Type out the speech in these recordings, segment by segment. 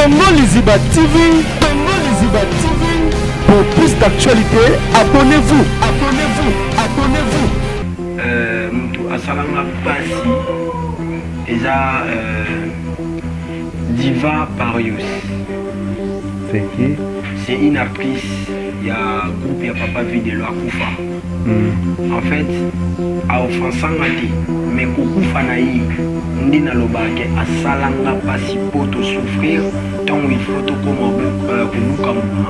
Congo Liziba TV, Congo Liziba TV. Pour plus d'actualité, abonnez-vous, abonnez-vous, abonnez-vous. Mtu asalanga pasi eza Diva Parius. C'est qui? C'est une actrice. Il y a un groupe, il y a Papa Videlo Akoufa. En fait, à offensanga te, mais Kukufa naï, ndina lobake asalanga pasi poto souffrir, tant il faut tout comme kuluka mouma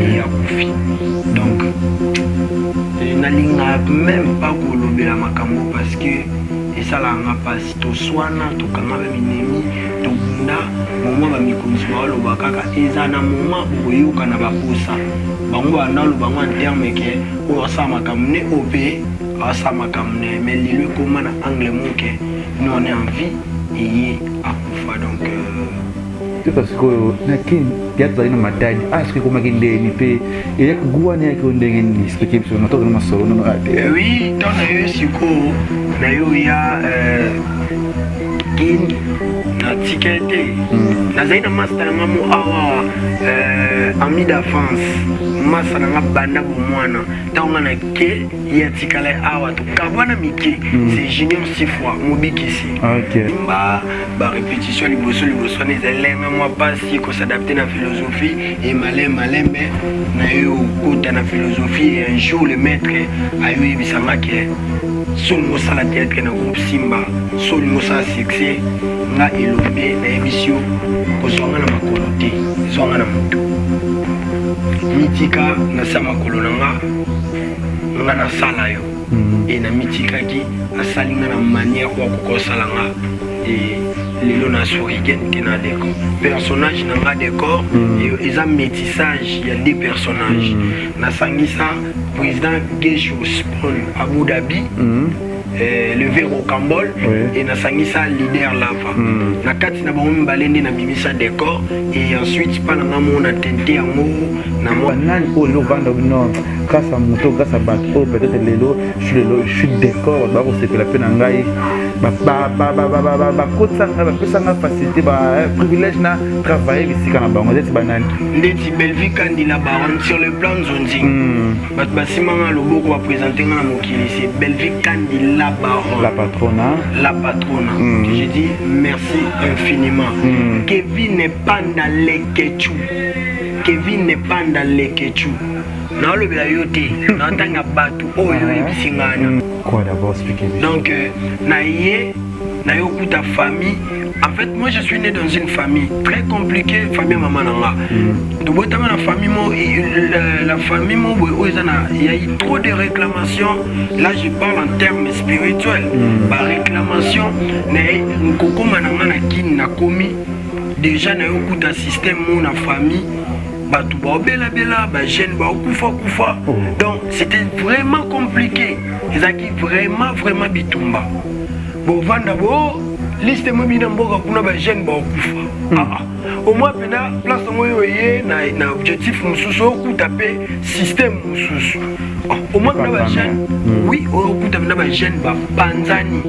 et akufi. Donc, je n'alinga même pas kolobela makambo parce que et ça là nga pasi to swana to kanga ba minemi to bunda momo ba mikonzi ba lobaka ka ezana momo oyoka na baposa. Bango analo bango en terme que o asama kamne opé asama kamne mais lui comment na angle moke nous on est en vie et akufa donc c'est parce que nakin yatza ina madadi aske kuma kindeni pe yak guwa ne yake ndenge ni expliquer sur notre na solo no ate oui dans na siko na yo ya kin na tikete na zaina master ngamu awa ami d'avance masa na banda bo mwana taunga na ke ya tikala awa to kabwana miki c'est junior 6 fois mobikisi OK ba répétition liboso ne zelenga moi pas si ko s'adapter na philosophie et malembe na yo kota na philosophie et un jour le maître ayo ebisanga ke sol mosala théâtre na groupe Simba sol mosala succès nga elombe na émission ko zonga na makolo te zonga na mutu mitika na sama kolona nga na sala yo et na mitika ki asalinga na manière kwa kokosala nga et lelo na sourigen tina décor personnage na nga décor et un métissage il y a des personnages na sangisa président Gesho Spawn Abu Dhabi le verre au Cambol et na sangisa leader lava na kati na bango balende na bimisa décor et ensuite pas na mona tente yango na mwana o lo vanda no kasa moto kasa bato peut-être lelo je suis décor ba ko sepela pe na ngai ba kotsanga ba pesanga facilité ba privilège na travailler ici kana bango c'est banani ndeti Belvi Kandila baron sur le plan zonzing bat basimanga loboko ba présenter na mokili c'est Belvi Kandila baron la patronne j'ai dit merci infiniment Kevin n'est pas dans les Ketchou Kevin n'est pas dans les Ketchou na le bila yote na tanga batu oyo ebisingana quoi d'abord expliquer donc na yokuta famille. En fait, moi je suis né dans une famille très compliquée, famille maman nanga. Donc la famille la famille il y a eu trop de réclamations. Là je parle en termes spirituels. Par réclamation, na koko mananga na kin na komi déjà na yokuta système mon na famille. Batou ba bela ba jeune ba kufa. Donc c'était vraiment compliqué. Ils ont vraiment bitumba. Bon vanda bo liste mo bina mboka kuna ba jeune ba kufa. Au moins pena place moyo ye na objectif mususu ku taper système mususu. Au moins na ba jeune oui au ku taper na ba jeune ba panzani.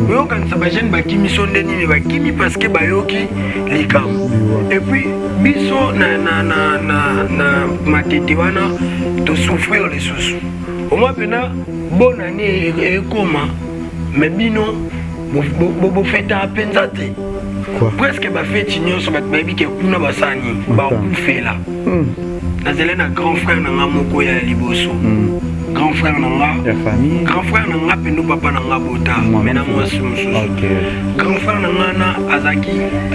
Yo kan sa ba jeune ba kimi sondeni ni ba kimi parce que ba yoki likam. Et puis biso na matete wana to souffrir les sous. Au moins pena bonne année et comment mais bino bo feta penza te presque ba feti nyonso ba baby ke kuna basani ba kufela na zelena grand frère na ngamoko ya liboso grand frère na nga ya famille grand frère na nga pendo papa na nga bota mena mwasi mususu grand frère na nga na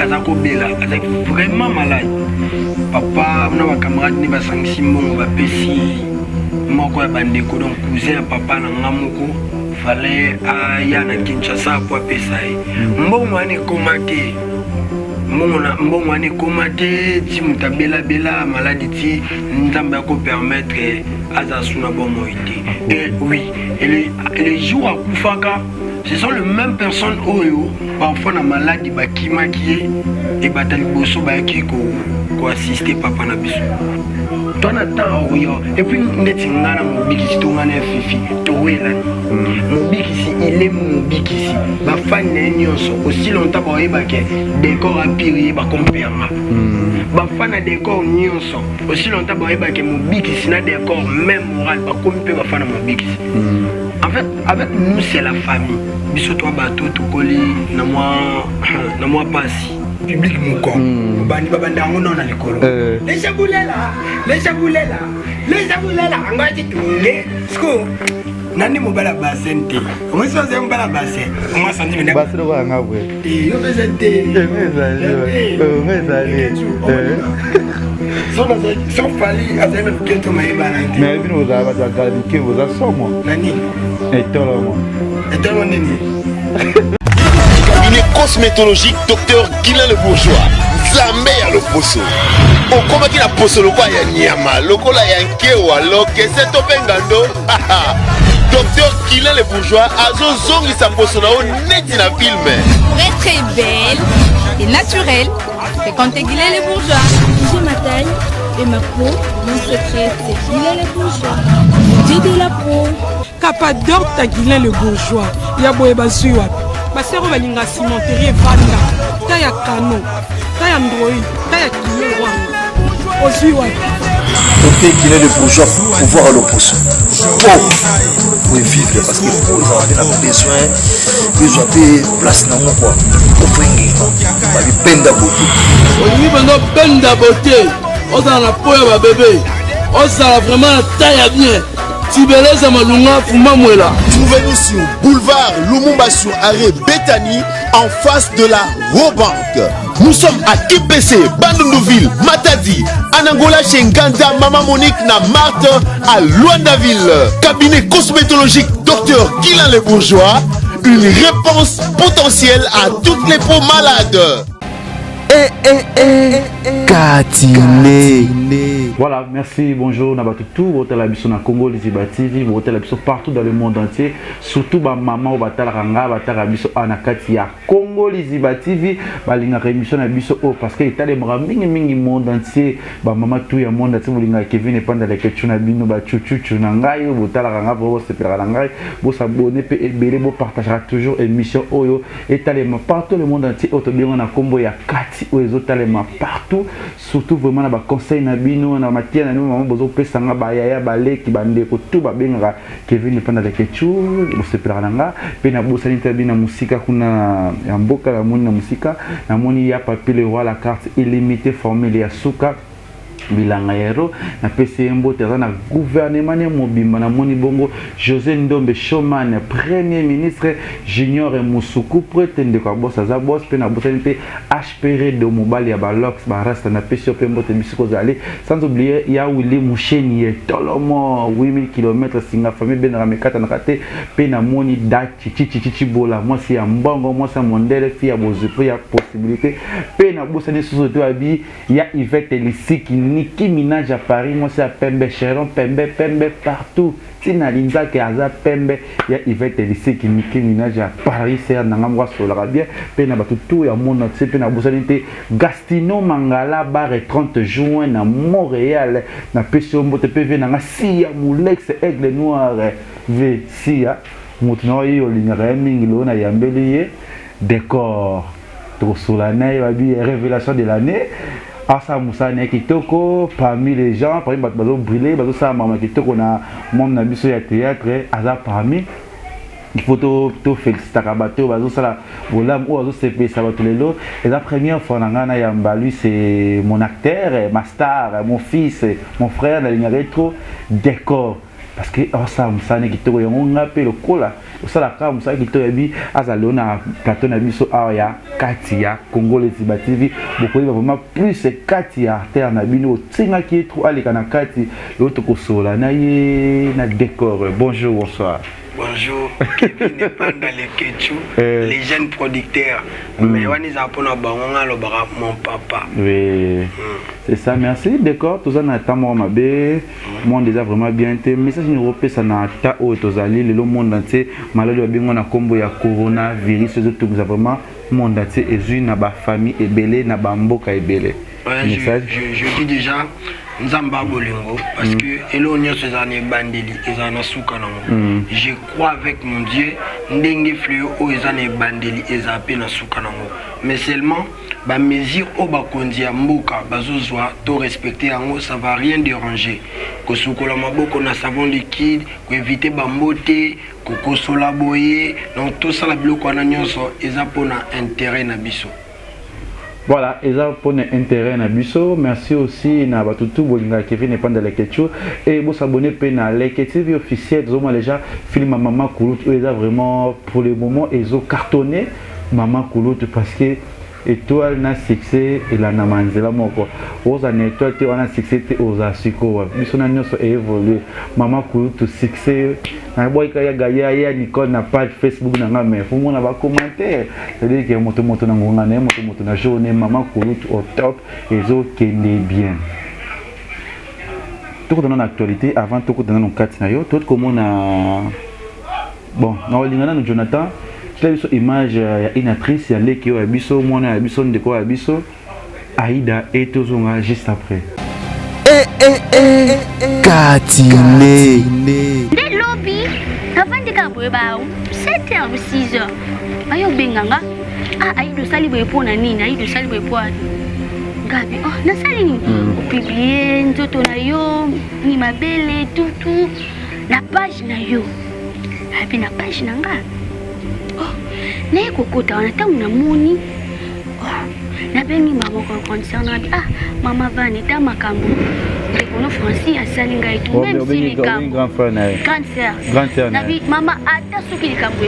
azako bela azaki vraiment malade papa na ba camarade ni basangisi mbongo ba pesi moko ya bandeko donc cousin ya papa na nga moko fallait aya na Kinshasa pour pesaï mbongo ani komate mbongo ani komate ti mutabela bela maladie ti nzamba ko permettre azasuna bon moïté et oui et les jours à Koufaka ce sont les mêmes personnes oyo parfois na maladie bakima qui et batali bosso ba qui ko assister papa na biso toi na temps oyo et puis ndeti ngana mobikisi to ngana fifi to wela mobikisi il est mobikisi ba fan na nyonso aussi longtemps ba yeba ke décor a pire ba compéanga ba fan na décor nyonso aussi longtemps ba yeba ke mobikisi na décor même moral ba compé ba fan na mobikisi en fait avec nous c'est la famille biso to bato to koli na moi passi public moko bani babanda ngo na likolo les jabulela angati tule sko nani mobala basente moi ça c'est mobala basse moi ça ndi basse lo nga bwe yo besente so fali azeme keto mai balante mais bino za ba za ke vous a somo nani etolo Cabinet cosmétologique Dr Guilain le Bourgeois. Zambé à l'opposo. Au combat qui la pose le quoi ya nyama, le cola ya nkewa, lo que c'est opengando. Dr Guilain le Bourgeois a zong sa pose na o net na film. Pour être très belle et naturelle, fréquentez Guilain le Bourgeois. J'ai ma taille et ma peau, mon secret c'est Guilain le Bourgeois. J'ai de la peau. Capador ta Guilain le Bourgeois. Ya boye bazuwa. Basero balinga cimenterie vanda. Ta ya kano. Ta ya ndroi. Ta ya kilo wanga. Ozuwa. Côté Guilain le Bourgeois pour pouvoir l'opposer. Pour vivre parce que vous avez besoin de place dans mon quoi. Pour fringuer. Pour peine d'aboté. Aujourd'hui, peine d'aboté. On a la peau à bébé. On a vraiment la taille bien. Trouvez-nous sur boulevard Lumumba sur arrêt Bethany en face de la Robank. Nous sommes à IPC, Bandundouville, Matadi, Anangola chez Nganda, Maman Monique na Marthe à Luandaville. Cabinet cosmétologique Dr Guilain le Bourgeois, une réponse potentielle à toutes les peaux malades. Katiné. Voilà, merci, bonjour, Nabatutu, vous êtes la biso na Congo Liziba TV, vous êtes la biso partout dans le monde entier, surtout ba maman ou batala ranga, batala biso anakati ya Congo Liziba TV, balinga rémission na biso oh parce que état les mingi monde entier, ba maman tout ya monde entier, balinga Kevin et panda les ketchu na bino ba chuchu na ngai, batala ranga, vous se pera na ngai, vous s'abonner pe ebele, vous partagera toujours émission oyo, état les partout le monde entier, autobien na Combo ya kati ou les autres les partout, surtout vraiment na ba conseil na bino na matière na nous maman bozo pesa nga ba yaya balé ki bande ko tout ba benga Kevin panda le ketchu bo se peranga pe na bosa interbi na musika kuna ya mboka la moni na musika na moni ya papier le roi la carte illimitée formule ya suka bilanga yero na PCMbo terra na gouvernement ne mobimba na moni bongo José Ndombe Choman premier ministre Junior Musuku prétende ko bossa za boss pe na bosanité HPR de mobile ya balox ba reste na PCO pe mbote bisiko zali sans oublier ya Willy Musheni tolomo 8000 km singa famille ben ramekata na kate pe na moni dati chichi bola moi si ya mbongo moi sa mondele fi ya bozupo ya possibilité pe na bosani soso abi ya Yvette Lisiki Nicki Minaj à Paris, moi c'est à Pembe, Chéron, Pembe partout. Tina Linza qui a Pembe, il y a Yvette Elissé qui Nicki Minaj à Paris, c'est un endroit sur l'Arabie. Pena tout ya mon c'est pena bosanité. Gastino Mangala bar 30 juin à Montréal, na Pession Bote PV na Sia Moulex Aigle Noir V Sia. Moutno yo linga minglo na yambelier décor. Trop solennel, révélation de l'année. Asa Moussane Kitoko, parmi les gens, parmi les gens brûlés, ça maman Kitoko na monde na biso ya théâtre, asa parmi il faut to féliciter Kabato, ça la bolam ou azo CP ça va tous les lots. Et la première fois na yamba lui c'est mon acteur, ma star, mon fils, mon frère la ligne rétro décor. Parce que ça Moussane Kitoko on appelle le cola. Ça la ka Moussane Kitoko bi azalo na plateau na biso aya Katia Congo Liziba TV beaucoup vraiment plus c'est Katia terre na bino tinga ki trop ali kana Kati l'autre ko sola na ye na décor. Bonjour, bonsoir. Bonjour, Kevin n'est pas dans les ketchou, les jeunes producteurs. Mais on est à mon papa. Oui, c'est ça, merci. D'accord, tout ça n'a pas mabé. Moi, déjà vraiment bien été. Mais ça, c'est une repère, ça n'a pas au Tozali, le monde entier. Malheureusement, on a combo ya coronavirus, tout ça vraiment monde entier et une na famille ebele na bamboka ebele. Je dis déjà Nzamba Bolingo parce que Elonio Cezanne Bandeli Ezana Soukanango. Je crois avec mon Dieu Ndenge Fleo o Ezane Bandeli Ezape na Soukanango. Mais seulement ba mesure au bakondi ya mboka bazozwa to respecter yango ça va rien déranger. Ko sukola maboko na savon liquide, ko éviter bambote, ko kosola boye, donc tout ça la biloko wana nyonso ezapona intérêt na biso. Voilà, et ça pour intérêt na biso. Merci aussi na batutu bolinga Kevin n'est pas dans les questions et vous s'abonner à les TV officiels. Nous avons déjà film Maman Koulout. Ils ont vraiment pour le moment ils ont cartonné Maman Koulout parce que étoile na succès et la namanzela moko aux années étoile on a succès aux asiko biso na nyonso évolué Maman Koulout succès na boy kaya gaya ya Nicole na page Facebook na ngame faut mona ba commentaire c'est-à-dire que moto na ngonga na moto na journée Maman Koulout au top et zo kende bien tout dans l'actualité avant tout dans nos quatre na yo tout comme on a bon na olingana no Jonathan une image une actrice ya leki yo biso mwana ya biso ndeko ya biso Aïda et tozonga juste après Katine Nde lobby avant de boye ba 7h ou 6h ayo benganga Aïda sali boye pona nini Aïda sali boye pona ngabi na sali nini publier nzoto na yo ni mabele tout la page na yo hapi na page na nga na kokota wana tangu na moni na bengi mama ko concernant mama vani ta makambo de kono Francis asali ngai tout même si les grand frère na bi mama ata soki likambo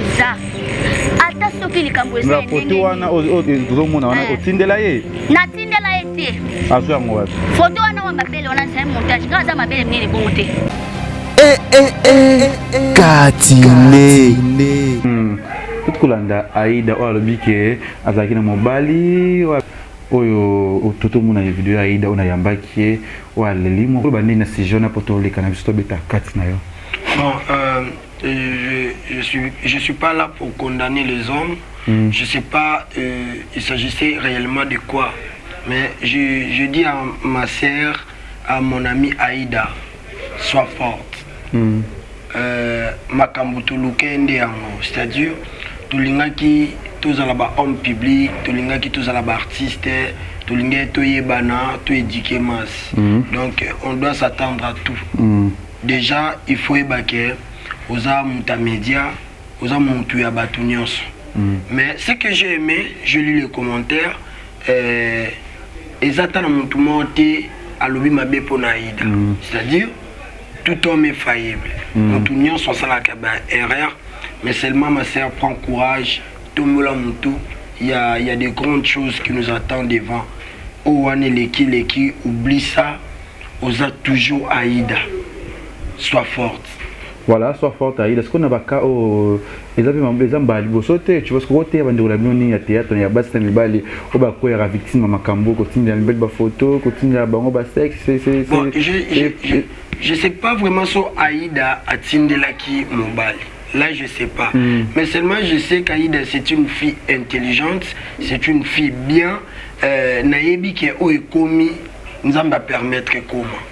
eza na photo wana ozomona wana otindela ye na tindela ye te azo yango wapi photo wana wa mabele wana c'est montage quand ça mabele mnene bon te Katine tout kolanda Aïda o alobi ke azalaki na mobali oyo toto mona video Aïda ona yambaki o alelimo ko bandi na sijona poto le kana biso beta kati na yo. Bon je suis pas là pour condamner les hommes. Je sais pas il s'agissait réellement de quoi, mais je dis à ma sœur, à mon amie Aïda, sois forte. Makambuto lukende yango, c'est-à-dire tulingaki tozala ba homme public, tulingaki tozala ba artiste, tulingaki toyebana, to éduquer masse. Donc on doit s'attendre à tout. Déjà il faut ébaquer aux âmes média, aux âmes ya batu nyonso. Mais ce que j'ai aimé, je lis les commentaires, ezatana mutu monté à lobi mabe pona Aïda. C'est-à-dire tout homme est faillible. Mutu nyonso sala ka ba erreur. Mais seulement ma sœur prend courage, tout le monde, il y a des grandes choses qui nous attendent devant. Ouane leki, oublie ça, osa toujours Aïda. Sois forte. Voilà, sois forte Aïda. Est-ce qu'on a pas cas au Ezambali bosote, tu vois ce que côté avant de la mioni ya théâtre, il y a basta mibali, au ba ko ya victime makambo, continue la belle photo, continue la bango ba sexe, c'est bon, je sais pas vraiment sur Aïda a tindelaki mobali. Là, je sais pas. Mais seulement, je sais qu'Aïda, c'est une fille intelligente, c'est une fille bien. Naïbi qui est haut et commis, nous allons permettre comment.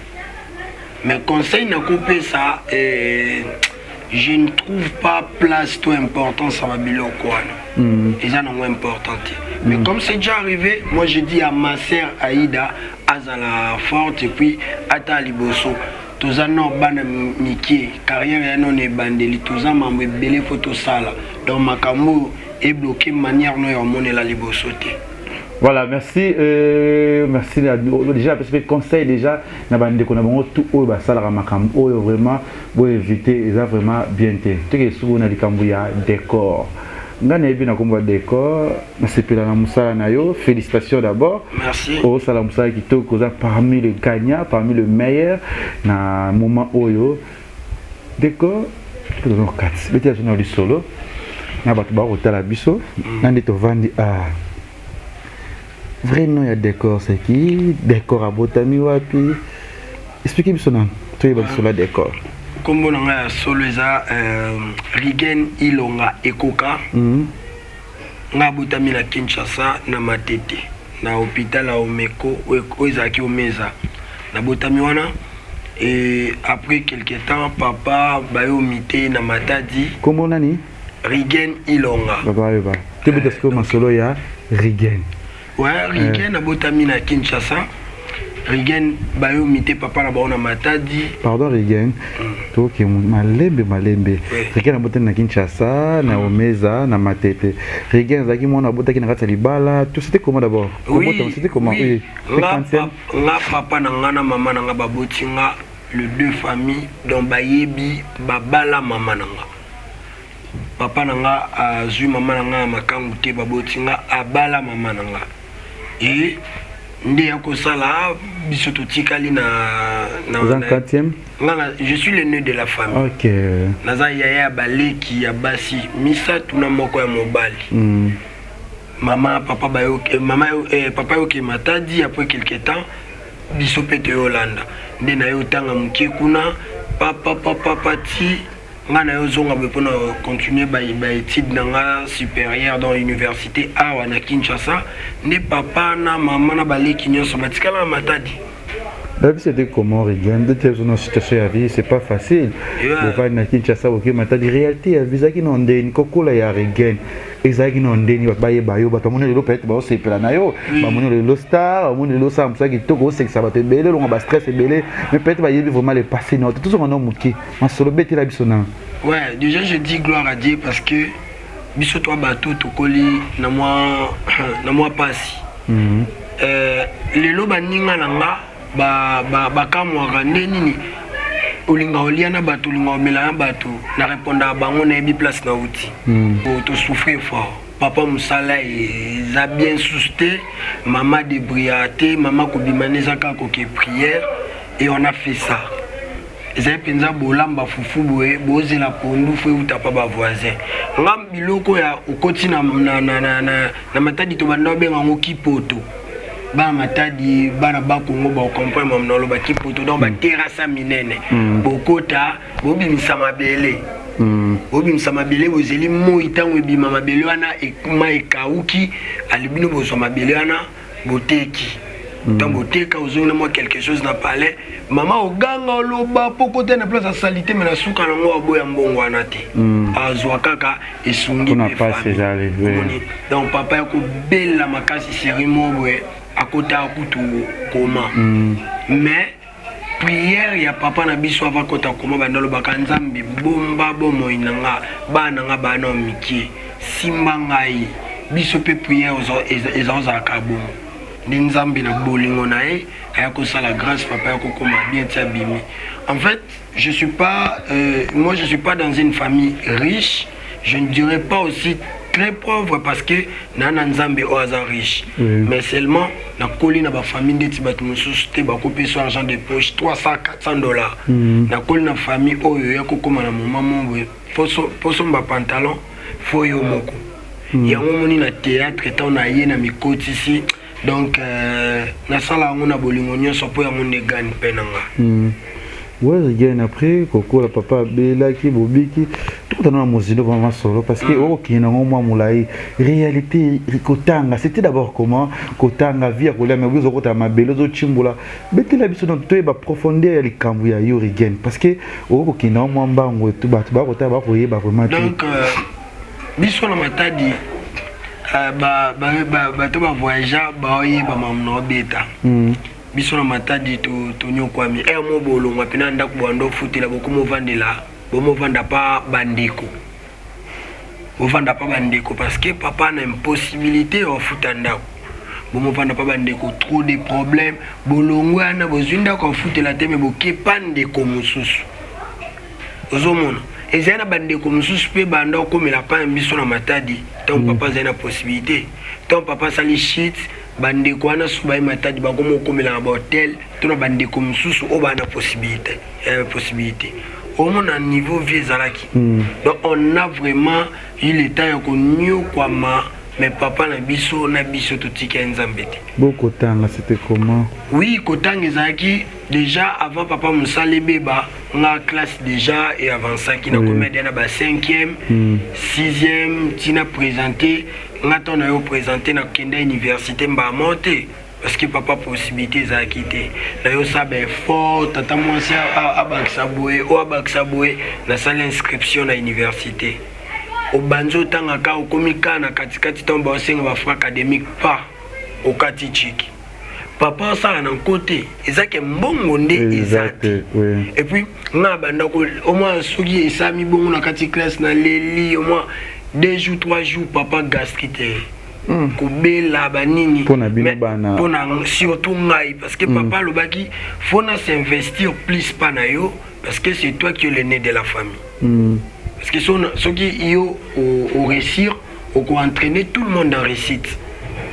Mais conseil n'a coupé ça, je ne trouve pas place trop importante, ça va bien au quoi. Ils en ont important. Mais comme c'est déjà arrivé, moi je dis à ma sœur Aïda, Azala forte et puis Ata Liboso. Tous en ont ban Mickey, carrière non est bandeli, tous en m'ont belé photo sala. Donc ma camo est bloqué manière non est mon la libo sauter. Voilà, merci, merci déjà parce que conseil déjà na bande qu'on a bon tout au bas sala makambo vraiment pour éviter ça vraiment bien té. Tu que souvent na likambo ya décor. Ngana ebi na komba décor, na sepela na musala na yo, félicitations d'abord. Merci. Au sala musala kitoko za parmi les gagnants, parmi le meilleur na moment oyo. Décor, tu dois nous quatre. Le théâtre na solo. Na batu ba hôtel biso, na ndito vandi vrai nom ya décor c'est qui? Décor à botami wapi? Expliquez biso na. Tu es sur la décor. Comme on a solo ça Rigen Ilonga Ekoka nga botami na Kinshasa na Matete na hôpital à Omeko oizaki omeza na botami wana. Et après quelques temps, papa bayo mité na Matadi. Comment nani? Rigen Ilonga. Baba. Tu veux dire que masolo ya Rigen. Ouais, Rigen abotami na Kinshasa. Rigen bayo mité papa na baona Matadi. Pardon Rigen. To ki malembe. Rigen abotami na Kinshasa, na Omeza, na Matete. Rigen zaki mona abotaki na kati libala. Tout c'était comment d'abord? C'était comment? Oui. Nga papa na nga na mama na nga baboti nga le deux familles dont bayebi babala mama na nga. Papa na nga azui mama na nga makangu te baboti nga abala mama na nga. Et nde ya kosala biso totikali na 4e. Je suis l'aîné de la famille. OK. Naza yaya baleki ya basi misa tuna moko ya mobali. Maman, papa yoke Matadi après quelque temps biso pete Yolanda nde na yo tanga mukie kuna papa ti nga na yo zonga bepona continuer ba étude na nga supérieure dans l'université awa na Kinshasa nde papa na maman na baleki nyonso batikala na Matadi. La vie c'était comment Rigen? De tes zones situation à vie, c'est pas facile. Vous va na Kinshasa OK Matadi réalité à visa qui non ndeni kokola ya Rigen. Ezaki non ndeni baye bayo batamone lelo peut-être ba osepela na yo. Ba moni lelo star, ba moni lelo sam ça qui toko sexa ba te belé longa ba stress belé mais peut-être ba yebi vraiment les passer non tout ce qu'on a muki. Ma solo beti la bisona. Ouais, déjà je dis gloire à Dieu parce que biso toi bateau to koli na moi pasi. Lelo baninga nanga ba kamwa nini olinga oliana bato olinga omela bato na répondre à bango na ebi place na outi pour te souffrir fort. Papa musala a bien susté, maman débriaté, maman kobimaneza kako ke prière et on a fait ça. Ezay penza bolamba fufu boye boze la pondu fwe utapa ba voisin. Ngam biloko ya okoti na Matadi to banda benga ngo kipoto. Ba Matadi bana ba Kongo ba comprendre mamna lo ba kipoto donc ba terrasse minene. Bokota bobi misamabele. Bobi misamabele bozeli mo itango ebima mabele wana ekuma ekauki alibino bozo mabele wana boteki. Tant boteka ozona moi quelque chose na palais maman oganga loba pokote na place à salité mais na suka na ngo boya mbongo wana te. Azwa kaka esungi pe famille. Donc papa yako bella makasi cérémonie boye akota kutu koma. Mais prière ya papa na biso ava kota koma bandalo bakanzambi bomba bomo inanga bana nga bana miki simba ngai biso pe prière ezoza kabo nzambi na bolingo na e ayako sala grâce papa yako koma bien tabimi. En fait, je suis pas dans une famille riche, je ne dirais pas aussi très pauvre parce que nana nzambe o aza riche. Mais seulement na koli na ba famille ndeti batu mususu te ba kope so argent de poche $300-400. Na koli na famille oyo ya kokoma na mama momwe poso mba pantalon fo yo moko. Yango moni na théâtre tant na ye na mikoti ici. Donc na sala ngona bolingo nyonso po ya monde gagne penanga. Ouais, Rigen après Coco la papa Bela qui bobiki tout dans la musique vraiment solo parce que OK na ngoma mulai réalité kotanga c'était d'abord comment kotanga via kolia mais vous okota mabelo zo chimbula beti la biso donc to ba profondeur les kambu ya yo Rigen parce que OK na ngoma mbango tout ba kota ba koyeba vraiment. Donc biso na Matadi bato ba voyager ba oyeba mamno beta. Biso na Matadi to nyokwami mo bolonga pena ndako bando futela bokomo vandela bomo vanda pa bandeko. Bo vanda pa bandeko parce que papa na impossibilité au futa ndako. Bomo vanda pa bandeko trop de problèmes bolongwa na bozinda ko futela teme bokepa ndeko mususu. Ozomona ezana bandeko mususu pe banda ko mela pa biso na Matadi tant papa zana possibilité tant papa sali shit bandeko wana subai Matadi bakomo komela ba hotel tona bandeko mususu o bana possibilité au moins à niveau vieux zalaki. Donc on a vraiment eu le temps ko nyo kwa ma mais papa na biso to tika nzambete. Beaucoup tanga c'était comment? Oui, kotanga zaki déjà avant papa musale beba na classe déjà et avant ça qui na comédien na ba 5e, 6e tina présenté ngato na yo présenter na kenda université mba monter parce que papa possibilité za quitter na yo ça ben fort tata mwasi abakisa boye o abakisa boye na salle inscription na université au banjo tanga ka okomika na katikati tomba osenga ba fra académique pas au kati chiki papa ça na côté ezake mbongo nde ezate et puis na banda ko au moins soki esami bongo na kati classe na leli au moins 2 jours 3 jours papa gastrite kobela banini pona surtout ngai parce que papa lobaki fona s'investir plus pas na yo parce que c'est toi qui es le nez de la famille parce que soki yo au réussir au entraîner tout le monde en réussite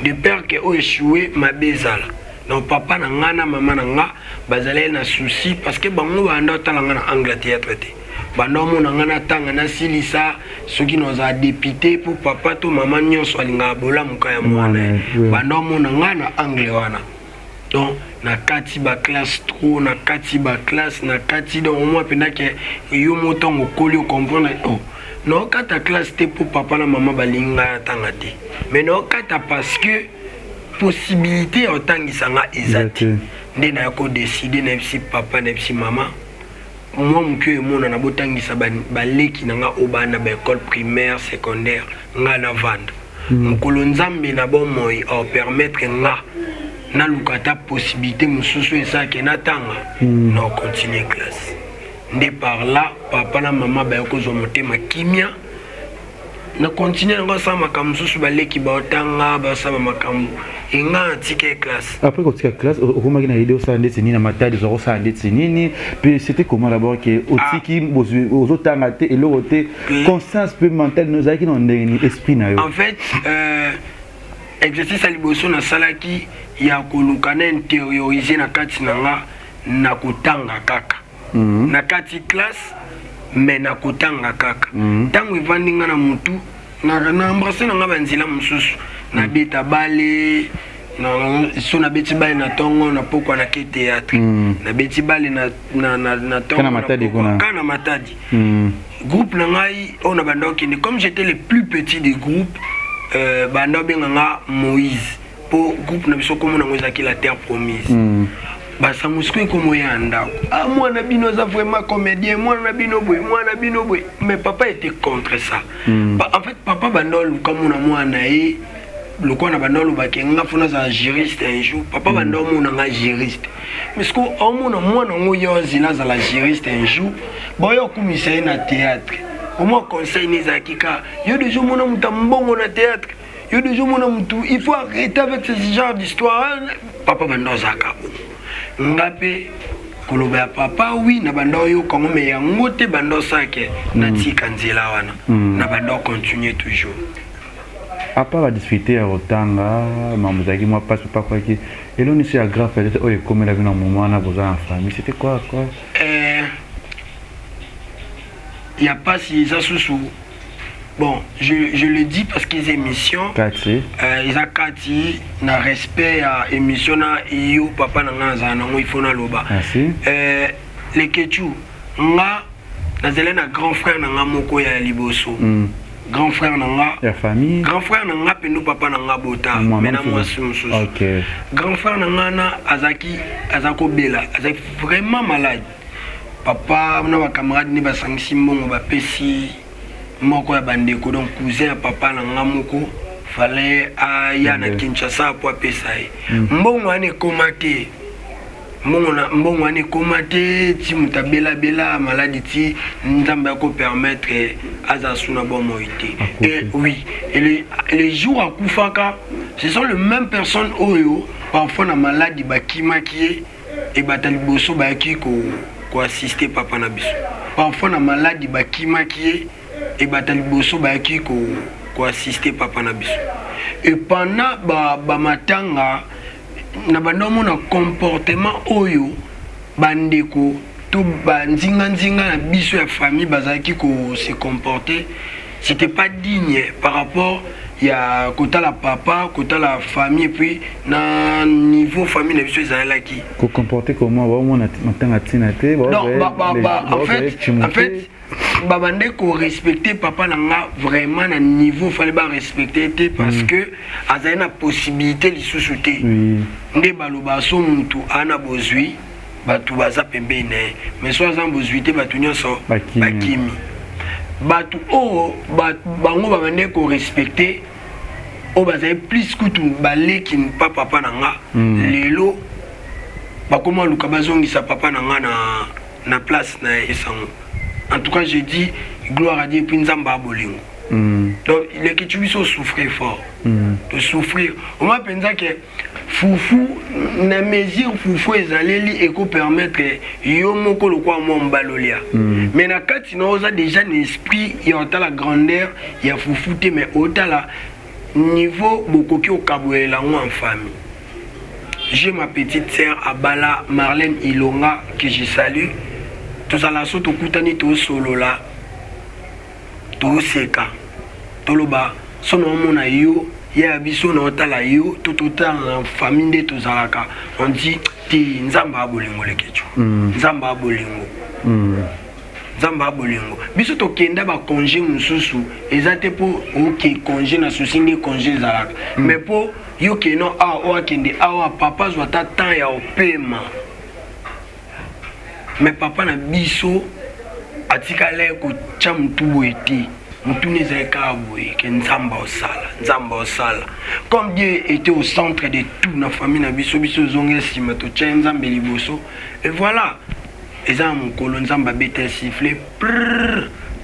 de peur que o échouer ma bezala donc papa na ngana maman na nga bazalé na souci parce que bango banda talanga na Angleterre traité banda mo na ngana tanga na silisa soki noza député pour papa to maman nyonso alinga bola muka ya mwana banda mo na ngana anglais wana donc na kati ba classe trop na kati ba classe na kati donc moi pena que yo motongo koli o comprendre oh non kata classe te pour papa na maman balinga tanga te mais non kata parce que possibilité en tant que ça nga ezati nde na ko décider na si papa na si maman moi mke mona na botangisa baleki na nga obana ba école primaire secondaire nga na vanda mkolo nzambe na bon moy au permettre nga na lukata possibilité mususu esa ke na tanga na continuer classe nde par là papa na maman ba ko zo motema kimia na continuer ngo sa makambo susu baleki ba otanga ba sa makambo inga tike classe après quand tu es classe au moment qu'il a idée au sein de nini na matadi zo sa ndetse nini puis c'était comment d'abord que otiki aux otanga te et l'autre conscience peu mentale nous a qui non esprit na yo en fait exercice aliboso na salaki ya kolukana intérioriser na kati na nga na kutanga kaka na kati classe mais na kutanga kaka tango ivandinga na mutu na embrasser na nga banzila mususu na beta bale na so na beti bale na tongo na pokwa na ke théâtre na beti bale na tongo kana matadi groupe na ngai on a bandoki comme j'étais le plus petit des groupes bando benga Moïse pour groupe na biso comme na ngozaki la terre promise basa musko komo yanda mwana bino za vraiment comédien mwana bino boy mais papa était contre ça en fait papa bandol comme na mwana e le quoi na bandol bakenga fona za juriste un jour papa bandol mona nga juriste mais ce qu'on mona ngoyo zila za la juriste un jour boyo kumisa na théâtre au moins conseil nizakika yo de jour mona mutambongo na théâtre yo de jour mona mutu il faut arrêter avec ce genre d'histoire papa bandol zaka ngape koloba ya papa oui na bando yo kongo me yango te bando sake na tika nzela wana na bando continuer toujours à part la discuter à otanga mamuzaki moi passe pas quoi qui et l'on ici à grave peut-être oh comme la vie dans moment na besoin en famille c'était quoi il y a pas si ça sous bon je le dis parce qu'ils émissions ils a kati na respect à émission na yo papa na ngaza na il faut na loba les kechu nga na zelena grand frère na nga moko ya liboso grand frère na nga ya famille grand frère na nga pendo papa na nga bota mena moi sumsu grand frère na nga na azako bela azaki vraiment malade papa na ba camarade ni ba sangisi mbongo ba pesi moko ya bandeko donc cousin ya papa na nga moko fallait aya na Kinshasa pour pesa mbongo ane komate mbongo ane komate ti mutabela bela maladie ti nzamba ko permettre azasuna bon moité et oui et les jours à kufaka ce sont les mêmes personnes oyo parfois na maladie bakima qui et batali boso ba ki ko assister papa na biso parfois na maladie bakima qui et batali boso ba ki ko assister papa na biso et pendant ba matanga na bandomo na comportement oyo bandeko to banzinga na biso ya famille bazaki ko se comporter c'était pas digne par rapport ya kota la papa kota la famille et puis na niveau famille na biso ezala ki ko comporter comment ba mona matanga tina te en fait babande ko respecter papa nanga vraiment na niveau fallait pas respecter parce que azali na possibilité lisusu te nde baloba so mutu ana bozwi batu baza pembene mais so azan bozwi te batu nyonso bakimi batu o bango babande ko respecter o bazali plus kutu baleki pa papa nanga lelo bakoma luka bazongisa papa nanga na place na esango. En tout cas, j'ai dit gloire à Dieu, puis nous avons bolingo. Donc, les que tu souffrir fort. De souffrir. On m'a pensé que Foufou, na mesure Foufou est allé et qu'on permettre yo moko le quoi mon balolia. Mais na quand tu as déjà l'esprit, il y a la grandeur, il y a Foufou, mais autant là, niveau beaucoup qui au Kaboué là en famille. J'ai ma petite sœur Abala Marlène Ilonga que je salue. Tous à la sorte au Koutani, tout solo là, tout seka, tout le bas, son nom a yo, y a biso na otala yo, tout autant en famille de tous à la cas. On dit, ti nzamba bolingo le kecho, nzamba bolingo, nzamba bolingo. Biso to kenda ba congé mususu, ezate po ok congé na souci congé zalaka. Mais po yo keno a o akende a papa zwata temps ya opema. Mais papa na biso atikale ko cham tuweti mutune zeka boye ke nzamba osala comme Dieu était au centre de tout na famille na biso zonge sima to nzambe liboso et voilà eza mon kolon nzamba bete siffler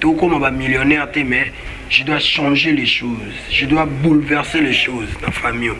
tout comme ba millionnaire te mais je dois changer les choses, je dois bouleverser les choses dans la famille.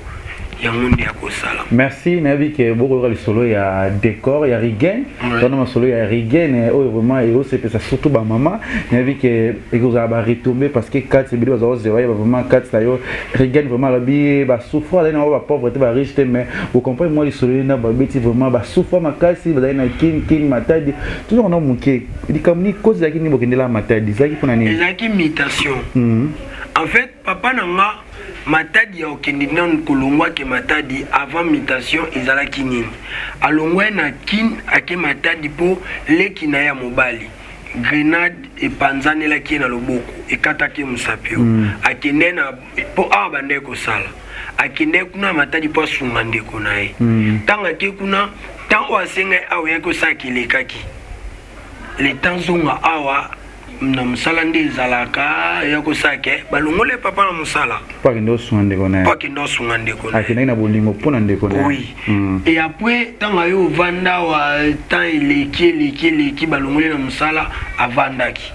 Merci Navi que beaucoup de solo il y a décor il y a Rigen dans mon solo il y a Rigen oh vraiment et aussi c'est surtout ba maman Navi que vous avez retombé parce que 4 c'est bien vraiment 4 là yo Rigen vraiment la bi ba souffre là na ba pauvreté ba riche mais vous comprenez moi les solo na ba beti vraiment ba souffre ma kasi ba na kin matadi toujours non muke dit comme ni cause là qui ni bokendela matadi ça qui pour nani la imitation en fait papa nanga matadi ya okende nan kolongwa ke matadi avant mutation ezala kinini alongwa na kin ake matadi po leki na ya mobali grenade e panzanela ki na loboko ekata ke musapio akende na po abande ko sala akende kuna matadi po sunga ndeko nae tanga ke kuna tango asenga awe ko sakilekaki le tanzonga awa na musala nde zalaka ya ko sake balongole papa na musala pas que nous sommes ndeko pas que nous sommes ndeko akina na bolingo pona ndeko oui et après tanga yo vanda wa temps leki balongole na musala avandaki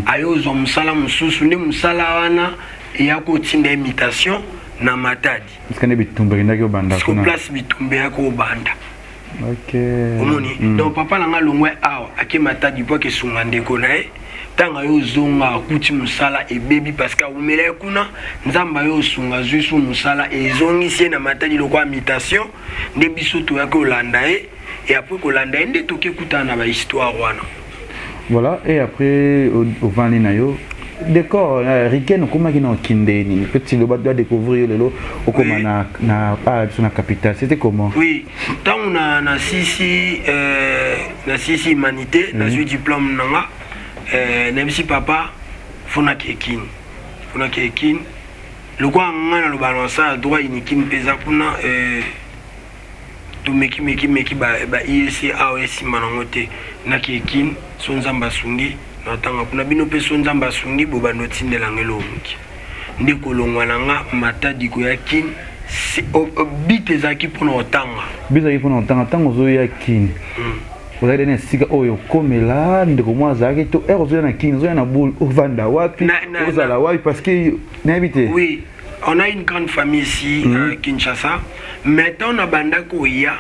ayo zo musala mususu nde musala wana ya ko tinda imitation na matadi parce que ne bitumbe ndaki obanda ko place bitumbe ya ko banda. OK omoni donc papa nanga longwe awa ake matadi po ke sunga ndeko nae tanga yo zonga kuti musala e baby parce que umele kuna nzamba yo sunga zwisu musala e zongi sie na matadi lokwa imitation nde biso to ya ko landa et après ko landa nde to ke kutana ba histoire wana voilà et après au vani na yo d'accord Rigen comment qui non kindeni petit le doit découvrir le lo au comment na pas sur la capitale c'était comment oui tant na sisi humanité na suis diplôme nanga même si papa fona kekin le quoi ngana lo balança droit inikin pesa kuna to meki ba IEC AOS manangote na kekin sonzamba sungi na tanga kuna bino pe sonzamba sungi bo banotindela ngelo muki ndiko longwa nanga matadi ko yakin bite zaki pona otanga tango zo yakin vous avez donné siga oyo komela ndeko mwa zaki to erozo na kin zo na boule ovanda wapi ozala wapi parce que n'habite oui on a une grande famille ici à Kinshasa maintenant na banda ko ya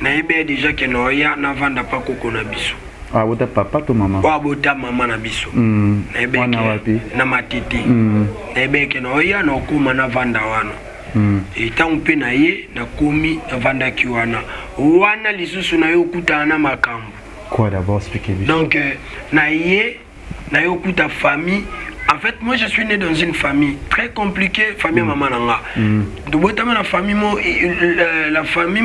na ebe déjà que no ya na vanda pa koko na biso ah bota papa to mama wa bota mama na biso na ebe na matiti na ebe que no ya no kuma na vanda wana et tant pe na ye na komi na vanda ki wana lisusu na yo kutana makambo quoi d'abord expliquer donc na ye na yo kuta famille En fait, moi je suis né dans une famille très compliquée, famille maman nanga. La famille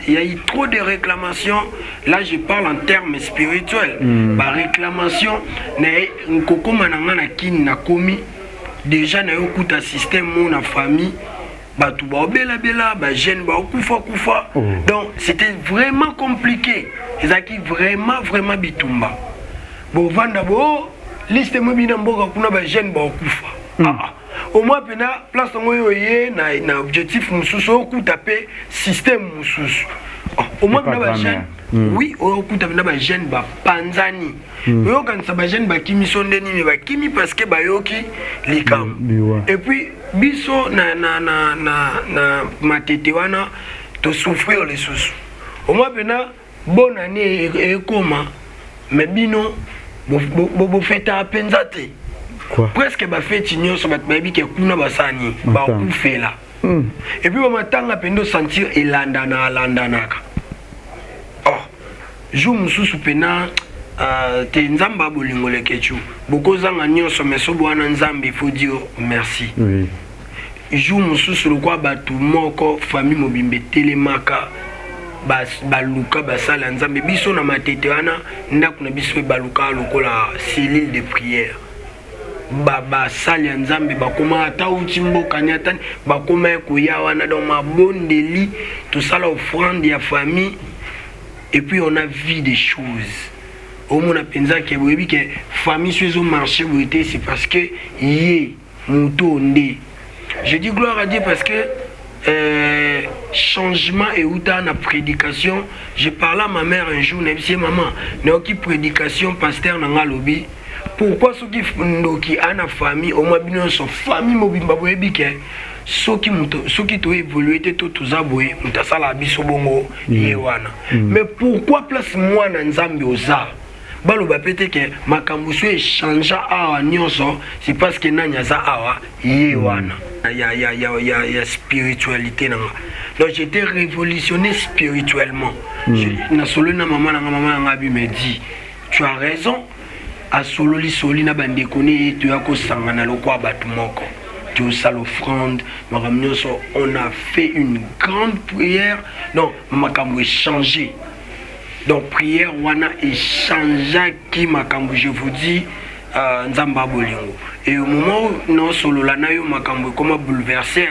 il y a eu trop de réclamations. Là je parle en termes spirituels. Ba réclamation na nkoko mananga na kin na komi déjà na yokuta système mon famille. Batou ba bela bela ba jeune ba kufa kufa. Donc c'était vraiment compliqué. Ezaki vraiment bitumba. Bon vanda bo liste mo bina mboka kuna ba jeune ba kufa. Au moins pena place ngoyo ye na objectif mususu okuta pe système mususu. Au moins na ba jeune oui okuta na ba jeune ba panzani. Yo kan sa ba jeune ba kimi sondeni mais ba kimi parce que ba yoki likam. Et puis biso na matete wana to souffrir les sous. Au moins pena bonne année et comment mais bino bo feta penzate. Quoi? Presque ba feti nyonso bat baby ke kuna basani ba kufela. Et puis ba matanga pendo sentir elandana landanaka. Oh, jour mususu pena te nzamba bolingo lekechu. Boko zanga nyonso meso bwana nzambe, il faut dire merci. Oui. Jour mususu lokwa batu moko famille mobimbe telemaka baluka basala nzambe biso na matete wana ndako na biso baluka lokola cellule de prière. Baba sali nzambe bakoma ata uti mboka ni atani bakoma ekoya wana dans ma bonne délit tout ça la offrande ya famille et puis on a vu des choses. Au moins on pensa que boyebi que famille sur au marché boité c'est parce que yé muto ndé. Je dis gloire à Dieu parce que changement et où dans la prédication, je parlais à ma mère un jour, je disais maman, n'a aucune prédication pasteur dans lobby. Pourquoi ceux qui ont une famille, au moins bien son famille mobimba boyebike, ceux qui ont évolué tout aboué, mutasala biso bongo yewana. Mais pourquoi place moi dans Nzambe oza? Balo ba pété que makambusu échange awa nyonso, c'est parce que nanyaza awa yewana. Il y a spiritualité nanga. Donc j'étais révolutionné spirituellement. Na solo na maman nanga me dit, tu as raison. A solo li soli na bande kone tu yako sangana lokwa batu moko. Tu as l'offrande, on a fait une grande prière. Non, makambo échangé. Donc prière wana échangé qui makambo je vous dis nzamba bolingo. Et au moment où non solo la na yo makambo comment bouleverser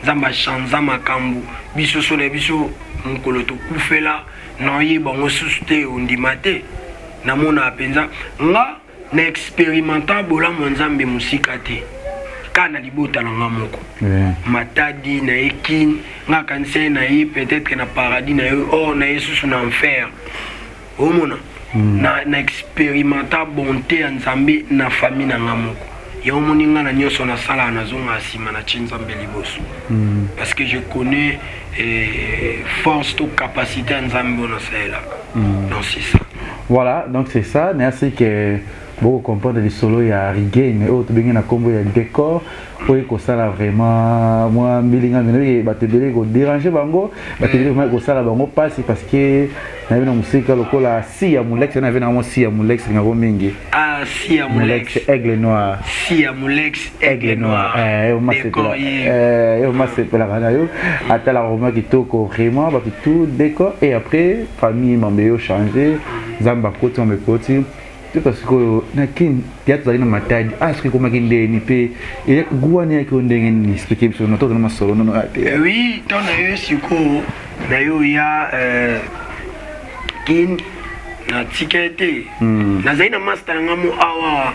nzamba chanza makambo biso solo biso mukolo to kufela non ye bango susute ondimate na mona apenza nga na expérimenta bola nzambe musika te kana libota na nga moko matadi na ekin nga kanse na ye peut-être na paradis na yo oh na yesu na enfer o mona na expérimenta bonté ya nzambe na famille na nga moko ya omoni nga na nyonso na sala na zonga asima na chinzambe liboso parce que je connais force to capacité nzambe na sala donc c'est ça. Voilà, donc c'est ça. Merci que vous comprenez les solos, il y a Regain, mais autre bien na combo il y a décor. Pour que ça là vraiment moi milinga mais batebele ko déranger bango, batebele ko ça là bango passe parce que na bino musika lokola si ya mulex na bino si ya mulex ngabo mingi. Ah si ya mulex aigle noir. Si ya mulex aigle noir. On m'a c'est la kana yo ata la roma kitoko vraiment ba tout décor et après famille mambeyo changer zamba koti on me koti parce que nakin théâtre na matadi asko ko makinde ni pe et guani ko ndenge ni expliquer sur notre na solo non oui ton ayo siko na yo ya kin na tikete na zaina master ngamu awa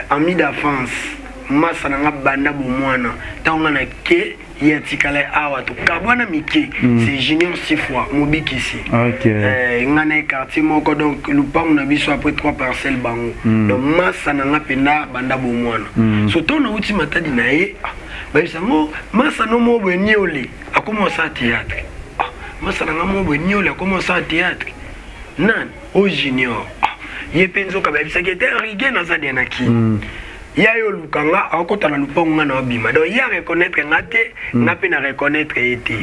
ami d'enfance masa na banda bo mwana tanga na ke ya tikala awa to kabwana mike c'est junior 6 fois mobiki ici OK ngana quartier moko donc lupang na biso après 3 parcelles bango donc masa na pena banda bo mwana so to na uti matadi na ye ba bisango masa no mo boniole akoma sa théâtre masa na mo boniole akoma sa théâtre nan au junior ye penzo ka ba bisaki était rigué na za denaki ya yo lukanga akota na lupango na obima donc ya reconnaître ngate ngape na reconnaître été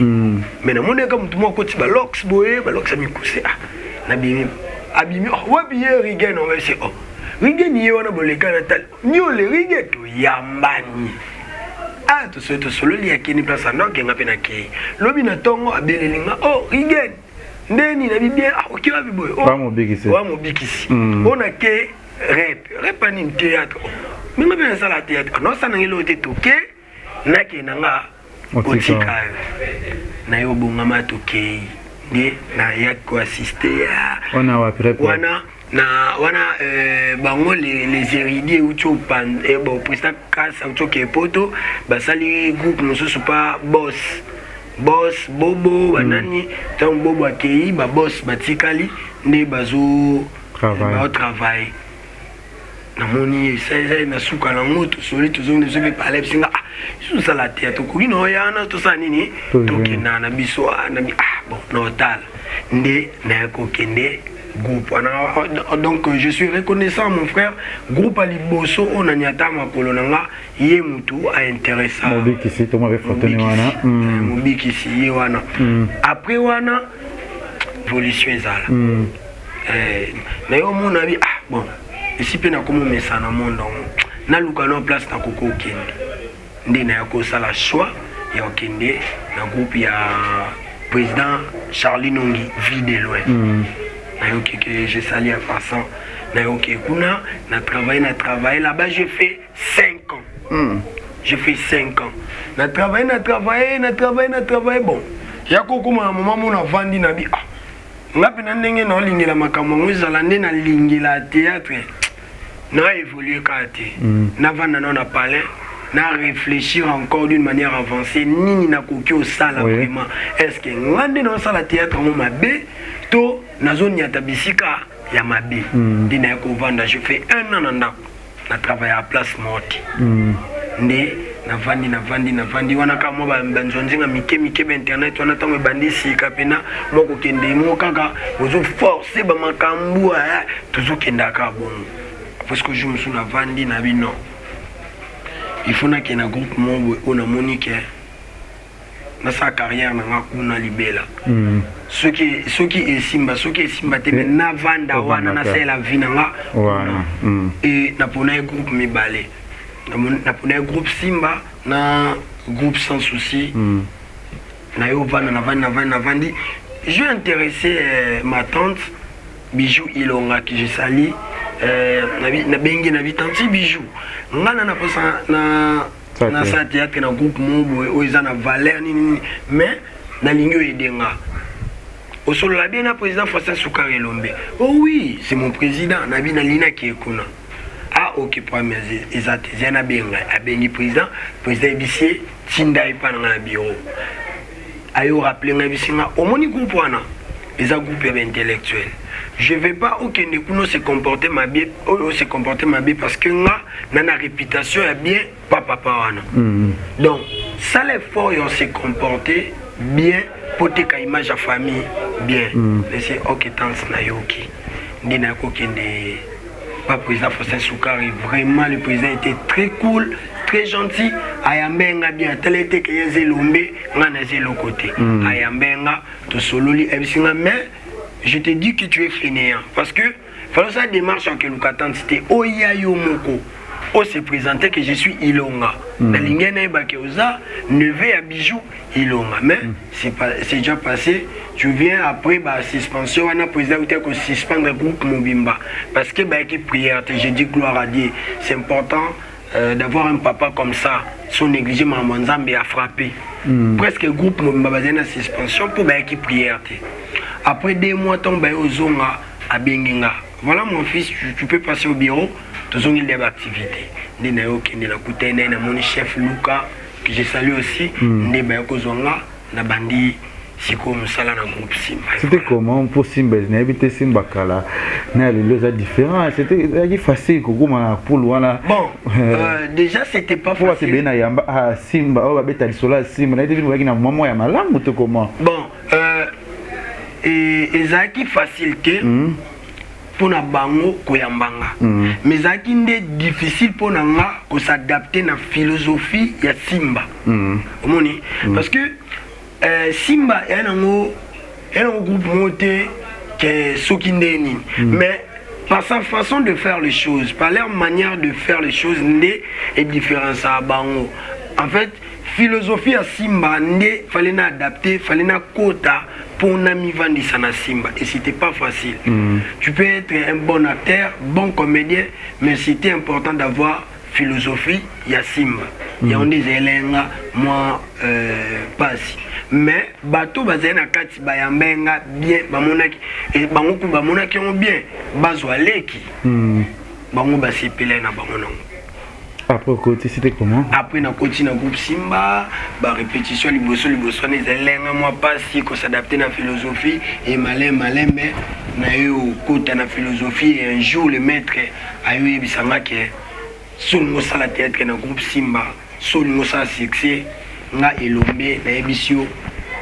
mais na mone ka mutu moko ti ba lox boye ba lox amikuse na bimi abimi wa biye rigué no mais c'est Rigue ni wana boleka na tal. Ni ole rigue to yambani. Ah to solo li akini place ando kenga pena ke. Lobi na tongo abelelinga. Oh rigue. Ndeni na bibien okiwa biboy. Wa mobikisi. Wa mobikisi. On a ke rep ni théâtre. Minga bien ça la théâtre. Non ça ngelo te toke na ke nanga otika. Na yo bonga matoke. Ndi na yako assister. Wana wa prep. Wana bango les érudits ucho pan bon président kasa ucho ke poto basali groupe mosusu pa boss bobo banani tant bobo akei ba boss batikali nde bazo travail na moni sai na suka na moto soli tuzo ne zebe pale singa sous ça la tête ko ino yana to sa nini to kinana biso na bi bon no tal nde na ko kende groupe. Donc je suis reconnaissant mon frère groupe à Liboso on a nyata makolo nanga ye mutu a intéressant mobiki si to m'avait fotoni wana mobiki si ye wana après wana évolution ezala na yo mon abi bon ici pe na komo mesa na monde na luka no place na koko kende ndi na ko sala choix ya kende na groupe ya président Charlie Nongi vie de loin. Que je salue en passant. Na travaillé là-bas, j'ai fait 5 ans. J'ai fait 5 ans. Na travaillé. Bon, il y a beaucoup de moments où on a vendu na bi. On a peine ndenge na lingela makambo ngozala nde na lingela théâtre. Na évolué kate. Na vanda na parler. Na réfléchir encore d'une manière avancée. Nini na koki au sala vraiment. Est-ce que ngande na sala théâtre mo mabe to na zone ya tabisika ya mabe. Dina ko vanda je fais 1 an na travailler à place morte. Nde na vandi wana kama banzonzinga mike ba internet wana tango bandi sika pena moko kende mo kaka ozo forcer ba makambu tuzo kenda ka bon. Parce que je me suis na vandi na bino. Il faut qu'il y ait un groupe on a monique dans sa carrière na libela. Ceux qui est Simba te na vanda wana na c'est la vie nanga. Et na pona groupe mi balé. Na pona groupe Simba na groupe sans souci. Na yo vanda vandi. Je vais intéresser ma tante Bijou Ilonga qui je salue. Na bengi na bitanti Bijou ngana na posa na sa théâtre na groupe mobo oiza na valeur nini mais na lingio edenga au solo la bien na président Faustin Soukari Lombe. Oh oui, c'est mon président na bina lina ki ekuna ok pour mes ezate zena benga abengi président Bissier tinda ipana na bureau ayo rappeler na bisinga omoni groupe wana eza groupe intellectuel. Je ne vais pas se comporter ma bien parce que nga na réputation est bien papa. Donc ça l'effort on se comporter bien pour te image à famille bien. C'est ok tant na yoki. Ndina ko kende pas président Faustin Soukari, vraiment le président était très cool, très gentil. Ayambenga bien tel était que yezelombe ngana zelo côté. Ayambenga to sololi ebisinga mais je te dis que tu es fainéant parce que fallait ça démarche en que Lukatan c'était Oyayo Moko. On se présentait que je suis Ilonga. La ligne Bakeoza, neveu à Bijou Ilonga. Mais c'est déjà passé. Je viens après suspension. On a président qui suspendre le groupe Mobimba parce que équipe prière. J'ai dit gloire à Dieu. C'est important d'avoir un papa comme ça. Son négligé Mamanzambe a frappé. Presque le groupe Mobimba basé en suspension pour équipe prière. Après 2 mois, tomber au Zonga à Benginga. Voilà mon fils, tu peux passer au bureau, tu as des activités. Mon chef Luca, que je salue aussi, na bandi siko musala na groupe Simba. C'était comment pour Simba? N'habiter Simba Kala, les différents. C'était facile pour Loana. Bon, déjà c'était pas facile. C'est bien à Simba, oh Beta Sola Simba. N'a été vu na maman ya malam ou comment? Bon, et zaki facilité pour na bango koyambanga. Mais zaki ndé difficile pour nga ko s'adapter na philosophie ya Simba. Omoni parce que Simba est un groupe monté que soki ndeni mais par sa façon de faire les choses, par leur manière de faire les choses, est différent à bango. En fait, philosophie à Simba, fallait adapter, fallait quota pour nami vandi sana Simba. Et c'était pas facile. Tu peux être un bon acteur, bon comédien, mais c'était important d'avoir philosophie, il y a Simba. Il y a des éléments, moi, pas si. Mais, bateau, bazé na kati, bayambenga, bien, bamonaki, et bangoku, bamonaki, ont bien, bazoualeki. Bango, basipele na bamonango. Après, côté, c'était comment? Après, on a continué dans le groupe Simba, répétition, liboso, les éléments, moi, pas si, qu'on s'adaptait à la philosophie, et malin, mais, on a eu au côté de la philosophie, et un jour, le maître a eu Bisanga qui est sur le la théâtre dans le groupe Simba, sur le succès, on a élomé, on a ébissio,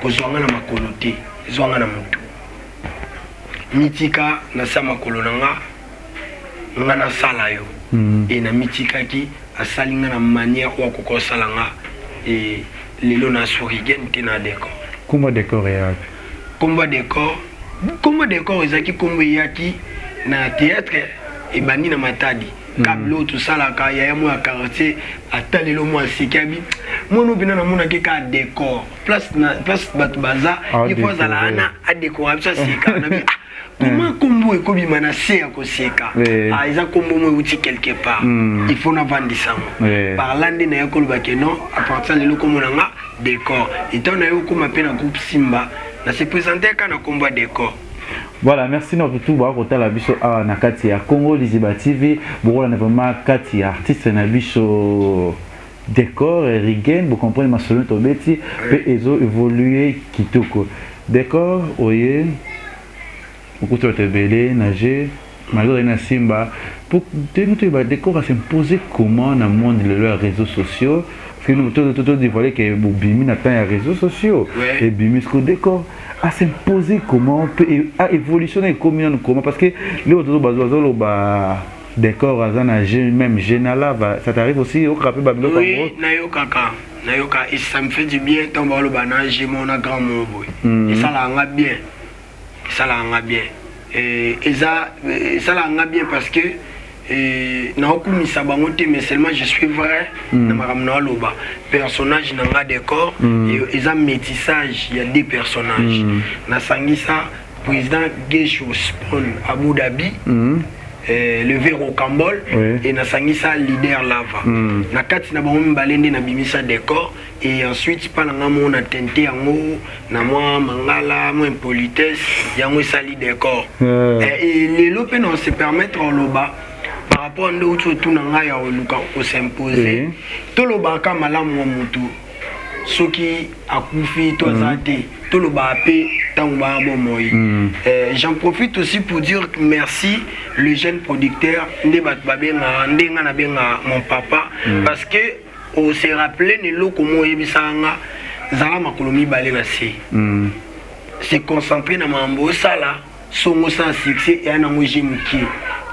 qu'on soit en makoloté, soit en moto. Mitika, na sa makolonanga, on a sala yo, et na mitika qui a salinga na manière ou à salanga, et les lots na sourigen, tena décor. Comment décor est là? Comment décor, ezaki kombo yaki na théâtre, et bani na matadi. Kablo tout ça là quand il y a moi quartier attendez le moi sikabi moi nous venons na ki ka décor place bat baza il faut za ana a décorer ça sika na bi comment kombo e kobi mana se ko sika ah ils a kombo mo uti quelque part il faut na vendre ça parlant de na ko ba ke non à partir de le kombo na décor et ton na yo ko m'appelle un groupe Simba na se présenter kana kombo décor. Voilà, merci notre tout voir côté la biso à Nakati à Congo Liziba TV, bon on a vraiment Kati artiste na biso décor et rigen, vous comprenez ma selon tobeti peut évoluer kitoko. Décor oye beaucoup de tebele nager malgré na Simba pour nous décor à s'imposer comment dans le monde de leurs réseaux sociaux. Parce que nous tout dévoiler que Bimi n'a pas un réseaux sociaux et Bimi ce que décor à s'imposer comment à évolutionner comment parce que les autres bazozo ba décor même génala ça t'arrive aussi au crapé babilo oui nayoka et ça me fait du bien tant ba lo banage mon grand mon boy et ça la nga bien et ça la nga bien parce que mais seulement je suis vrai personnage dans le décor et ils ont métissage il y a des personnages na sangisa président Gesho Spawn Abu Dhabi le Véro Cambol et na sangisa leader Lava na kati na bango balende na bimisa décor et ensuite pas na ngamo na tenté yango na moi mangala moi impolitesse yango sali décor et les lopé non se permettre en loba par rapport à nous tout nanga ya oluka ko s'imposer to lo baka malamu wa mutu soki akufi to zate to lo ba pe tangba bon moi j'en profite aussi pour dire merci le jeune producteur ndebat babenga ndenga na benga mon papa parce que on s'est rappelé ne lo komo yebisanga zala makolomi balé na c'est concentré na mambo sala songo sans succès et un angoji muki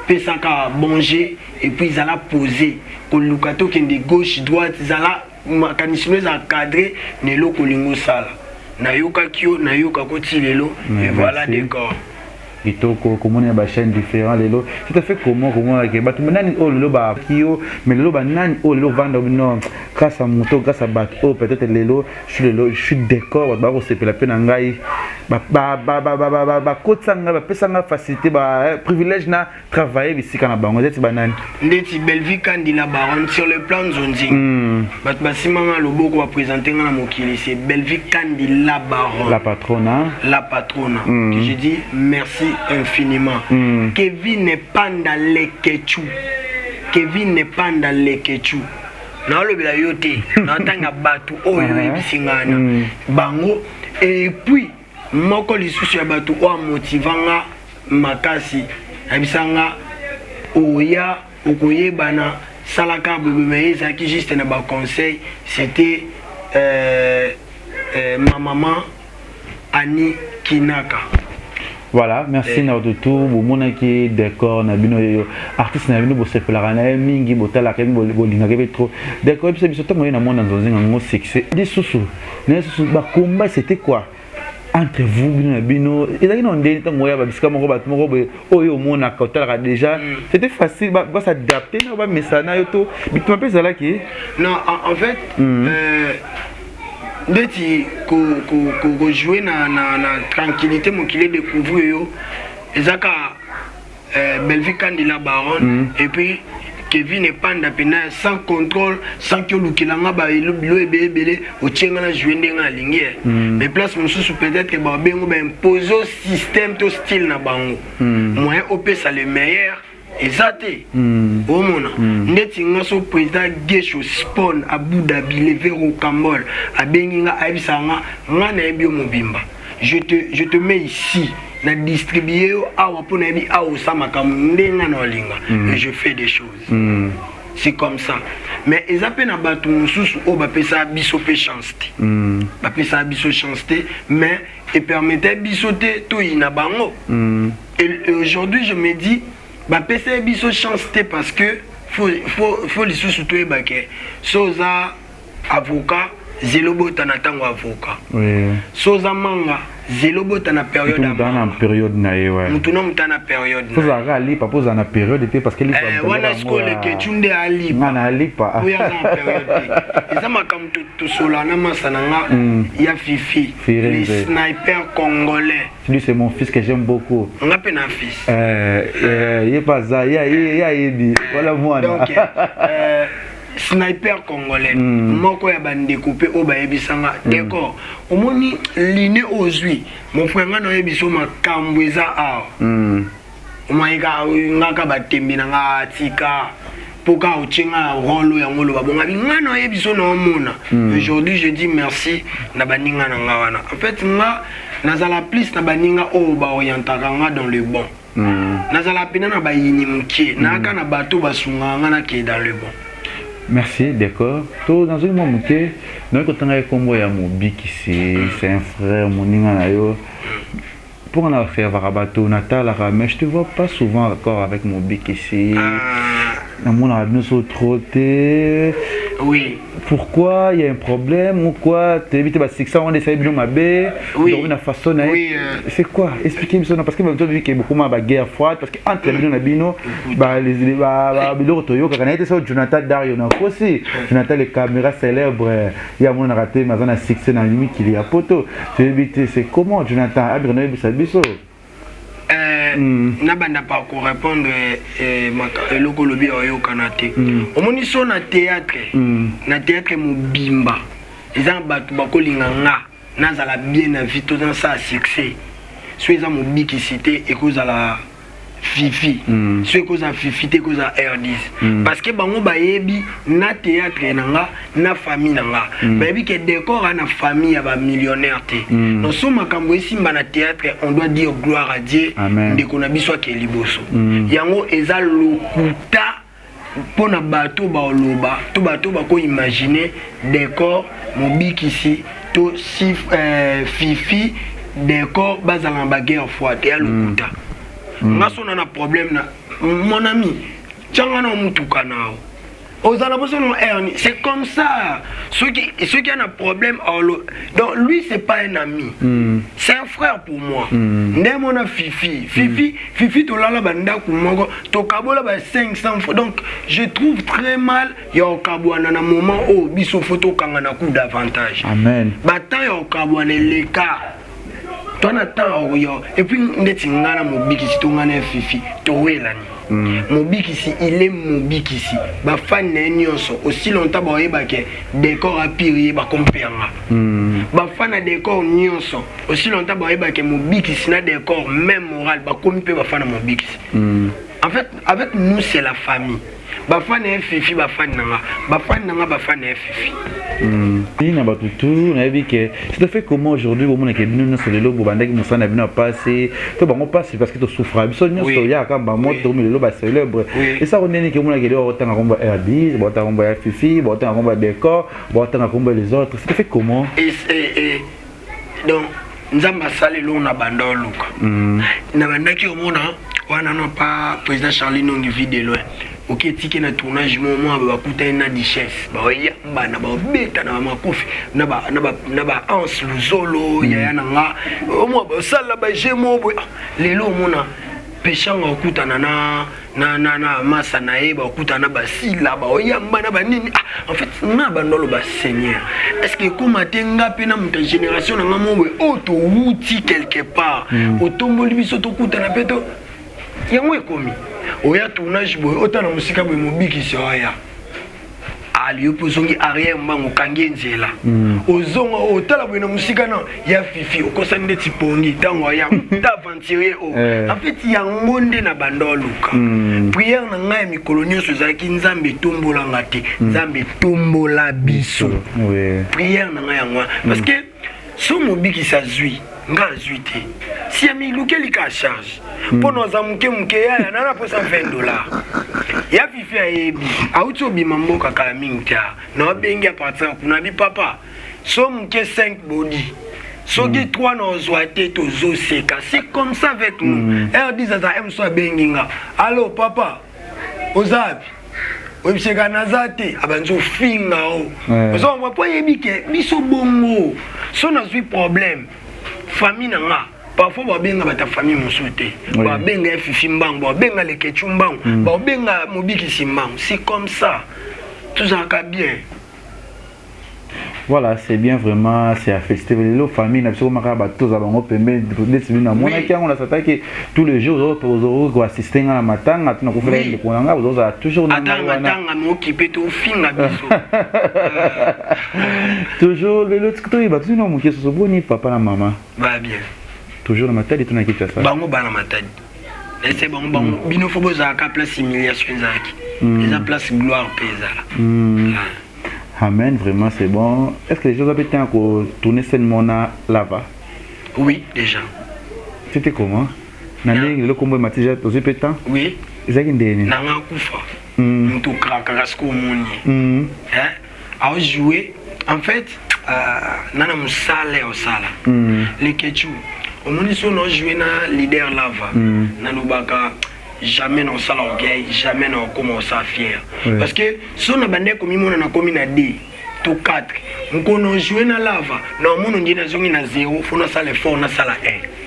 pesaka manger et puis ils allaient poser ko lukato qui de gauche droite ils allaient mécanisme à cadrer ne lo kolingo sala na yoka kio na yoka koti lelo et voilà décor et comment il y a des chaînes différentes lelo tout à fait comment que batu nani oh lelo ba kio mais lelo ba nani oh lelo vendre non grâce à moto grâce à bateau peut-être lelo je suis décor ba ko sepela pe na ngai ba kotsanga ba pesanga facilité ba privilège na travailler ici kana bango zeti banani ndeti Belvi Kandila Baron sur le plan zonzi bat basimanga loboko va présenter na mokili c'est Belvi Kandila Baron la patronne que je dis merci infiniment. Kevin n'est pas dans les Ketchou. Na le bila yote na tanga batu oyo ebisingana bango et puis moko lisusu ya batu o motivanga makasi ebisanga oya okoyebana salaka bebe ezaki juste na ba conseil c'était ma maman Annie Kinaka. Voilà, merci de tout. Vous monaki décor na bino artiste na bino bo sepela na mingi botala ka bo linga ke trop. Décor c'est biso to moyen na monde dans un succès. Des sous. Les sous ba combat c'était quoi? entre vous bino ezaki na ndeni ntango ya babisika moko bato moko boye oyo omonaka otalaka déjà c'était facile s'adapter na bamesa na yo to bituma mpe ezalaki non en fait ndeti kojouer na tranquillité mokili découvrir yo ezaka Belvi Kandila Baron et puis Kevin et Panda Pena sans contrôle, sans que le kilanga ba bilo ebele o tienga na jouer ndenga lingue. Mais place monsieur peut-être que ba bengo ba imposer système to style na bango. Moi op ça le meilleur exacté. Au mona. Ndeti ngaso président Gesho spawn à Abu Dhabi lever au Cambodge a benginga aibisanga ngana ebio mobimba. Je te mets ici. Na distribuer awa pour nabi awa samaka ndenga na linga et je fais des choses c'est comme ça mais ils appellent na batu mususu o ba pesa biso pe chance ba pesa biso chance mais et permettait bisoter tout ina bango et aujourd'hui je me dis ba pesa biso chance parce que faut les sous tout ebake soza avocat Zelobo tanatango avocat. Oui. Soza manga Zelobo tana période na période na yewa. Mutuna mutana période. Soza ali pa poza na période te parce que li wana skole ke tunde ali. Ngana ali pa. Oui na période. Eza makam to solana masananga ya Fifi. Les snipers congolais. Lui c'est mon fils que j'aime beaucoup. Ngape na fils. Il pas ça ya yebi. Voilà moi. Donc sniper congolais moko ya bande coupé o ba yebisanga d'accord omoni liné ozui mon frère ngana yebiso makambo eza a omaika ngaka batembi na nga tika poka ochenga rolo ya ngolo babonga ngana yebiso na omona aujourd'hui je dis merci na baninga na nga wana en fait nga nazala plus na baninga o ba orientaka nga dans le bon nazala pena na bayini mukie na kana bato basunga nga na ke dans le bon. Merci, d'accord. Tout dans un moment que nous avons un combo à Mobik ici, c'est un frère, mon inganayo. Pour en faire Varabato, Natal, mais je te vois pas souvent encore avec Mobik ici. Mon ami nous trop. Oui. Pourquoi il y a un problème ou quoi? Tu évites parce que ça on essaie de m'aber. Oui. Dans une façon. Oui. C'est quoi? Expliquez-moi parce que vous avez vu qu'il y a beaucoup de guerre froide parce que entre les Nabino, les Bilo Toyo, quand on a été sur Jonathan Dario, on a aussi Jonathan les caméras célèbres. Il y a mon raté, mais on a sixé dans la limite qu'il y a poto. Tu évites c'est comment Jonathan Abreno et Bisabiso? Nabanda pas pour répondre le colobi au Kanate. Au moins ils na théâtre mobimba. Ils ont battu bakolinga nga na bien na vie tout dans ça succès. Soit ils ont mobiki cité et cause à la Fifi. Soit cause à Fifi te cause à R10. Parce que bango bayebi na théâtre nanga na famille nanga. Bayebi que décor na famille ya ba millionnaire te. Nous sommes makambo ici na théâtre on doit dire gloire à Dieu. Ndeko na biso ke liboso. Yango eza lokuta pona bato ba oloba to bato ba ko imaginer décor mobiki ici to si Fifi décor bazala ba guerre froide ya lokuta. Ngaso na problème na mon ami tchanga na mutuka nao ozala besoin de erni c'est comme ça ceux qui ont un problème donc lui c'est pas un ami c'est un frère pour moi ndé mona Fifi to lala banda ku moko to kabola ba 500 fois donc je trouve très mal ya okabwana na moment o biso photo kanga na coup d'avantage amen batan ya okabwana l'écart. Et puis, ngana mobiki si to ngana Fifi to welani. Mobiki si il est mobiki si. Ba fan na nyonso aussi longtemps ba yeba ke décor a pire ba kompeanga. Ba fan na décor nyonso aussi longtemps ba yeba ke mobiki si na décor même moral ba kompe ba fan na mobiki. En fait, avec nous c'est la famille. Ba fan na Fifi ba fan nanga. Ba fan nanga ba fan na Fifi. Nina batutu na yebi que c'est fait comment aujourd'hui au monde que bino sur le lobo bandaki musana bino passer to bango passer parce que to souffre biso nyoso ya kamba moto mi le loba célèbre et ça on est que mon que do tanga komba Airbnb bo tanga komba Fifi bo tanga komba décor bo tanga komba les autres c'est fait comment et donc nzamba sale lo na bando luka na bandaki au monde wana non pas président Charlie non vit de loin ok tiki na tournage moment bakuta na richesse ba na ba beta na makofi na ba ans luzolo ya nanga omo ba sala ba jemo lelo mona peshanga okutana na masa na eba okutana ba sila ba oyamba na ba nini en fait na ba ndolo ba seigneur est-ce que comment tenga pena muta génération na ngamwe auto wuti quelque part otomboli biso to kutana peto yango ekomi oya tournage boy otana musika boy mobiki soya ali opozongi arrière mbango kangi nzela ozonga otala boy na musika na ya fifi okosani ndeti pongi tango ya aventurier en fait yango nde na bandoluka prière na ngai mikolo nyonso ezalaki nzambe tombola ngate nzambe tombola biso prière na ngai yango parce que so mobiki sa zui nga zui te si ami lukeli ka charge pono za muke ya nana posa $20 ya fifi ayebi auti obima mboka kala mingi ta na obengi apartir kuna bi papa so muke 5 body soki 3 na ozwa te tozoseka c'est comme ça avec nous R10 aza so abengi nga allo papa ozabi obiseka naza te abanzo finga o ozo mwa po yebi ke biso bongo so nazwi problème famille nga parfois babenga bata famille mosuté babenga fifi mbango babenga lekechu mbango babenga mobiki simbango c'est comme ça tout ça va bien. Voilà, c'est bien vraiment, c'est à festival. Les familles, n'a pas bateau, ça va me permettre de se dire, moi, on a s'attaqué tous les jours, pour assister à la matin, à tout le monde, vous avez toujours. Toujours, l'autre côté, il va toujours nous montrer ce bon papa la maman. Va bien. Toujours dans ma tête, et tout n'a quitté ça. Bango dans ma tête. Et c'est bon, bon, bino faut bosa à place humiliation zaki. Les à place gloire paysa. Amen, vraiment c'est bon. Est-ce que les gens avaient été encore tourner seulement là-bas? Oui, déjà. C'était comment? Nani le combo matija aussi pétant? Oui. Ezakindeni. Nanga kufa. Mtu krakasko moni. A jouer en fait nana musale au sala. Les ketchu. Au moni so no jouer na leader lava. Nanobaka jamais non ça l'orgueil, jamais non comment ça fier. Parce que si on a bandé comme on a commis na D, tout 4, on connaît joué na lava, non mon on dit na zone na 0, faut na ça l'effort na ça la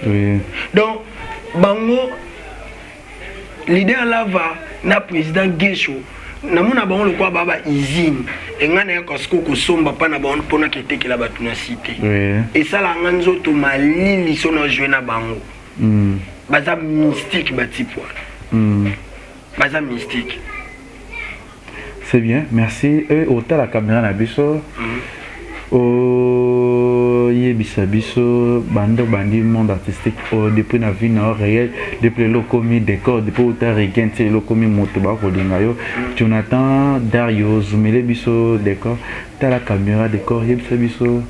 1. Donc bango leader lava na président Gesho na mona bango le quoi baba izine et ngana ya kosko ko somba pa na bango pona kete ke la batu na cité. Et ça la nganzo to malili so na joué na bango. Baza mystique batipoa. Baza mystique. C'est bien, merci. Autant la caméra na biso. Yebisa biso bando bandi monde artistique depuis na vie na réel depuis le commis décor depuis autant regain c'est le commis motoba ko dingayo Jonathan Dario Zumele biso décor ta la caméra décor yebisa biso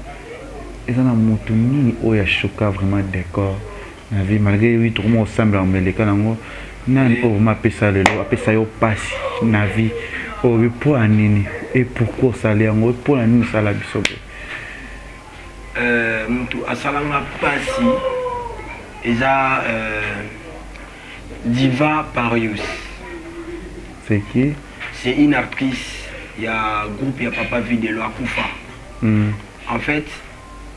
ezana moto nini oya choka vraiment décor na vie malgré oui tout le monde semble en meleka nango nani o ma pesa lelo apesa yo passe na vie o pour anini et pourquoi ça les ngo pour anini ça la biso mtu asalanga pasi eza Diva Parius. C'est qui? C'est une actrice, il y a un groupe, il y a Papa Videlo Akufa. En fait,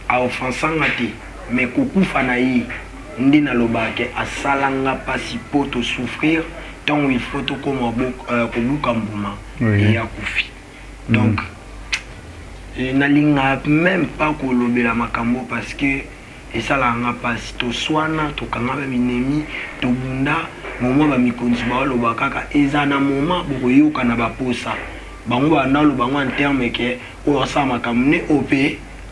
a offensanga te mais kukufa na yi ndina lobake asalanga pasi poto souffrir tant il faut to comme kobuka mbuma et akufi. Donc nalinga même pas kolobela makambo parce que et ça la nga pasi to swana to kanga ba minemi to bunda moment ba mikonzi ba lobaka ka ezana moment bokoyoka na ba posa bango ba nalo bango en terme que o sa makamne op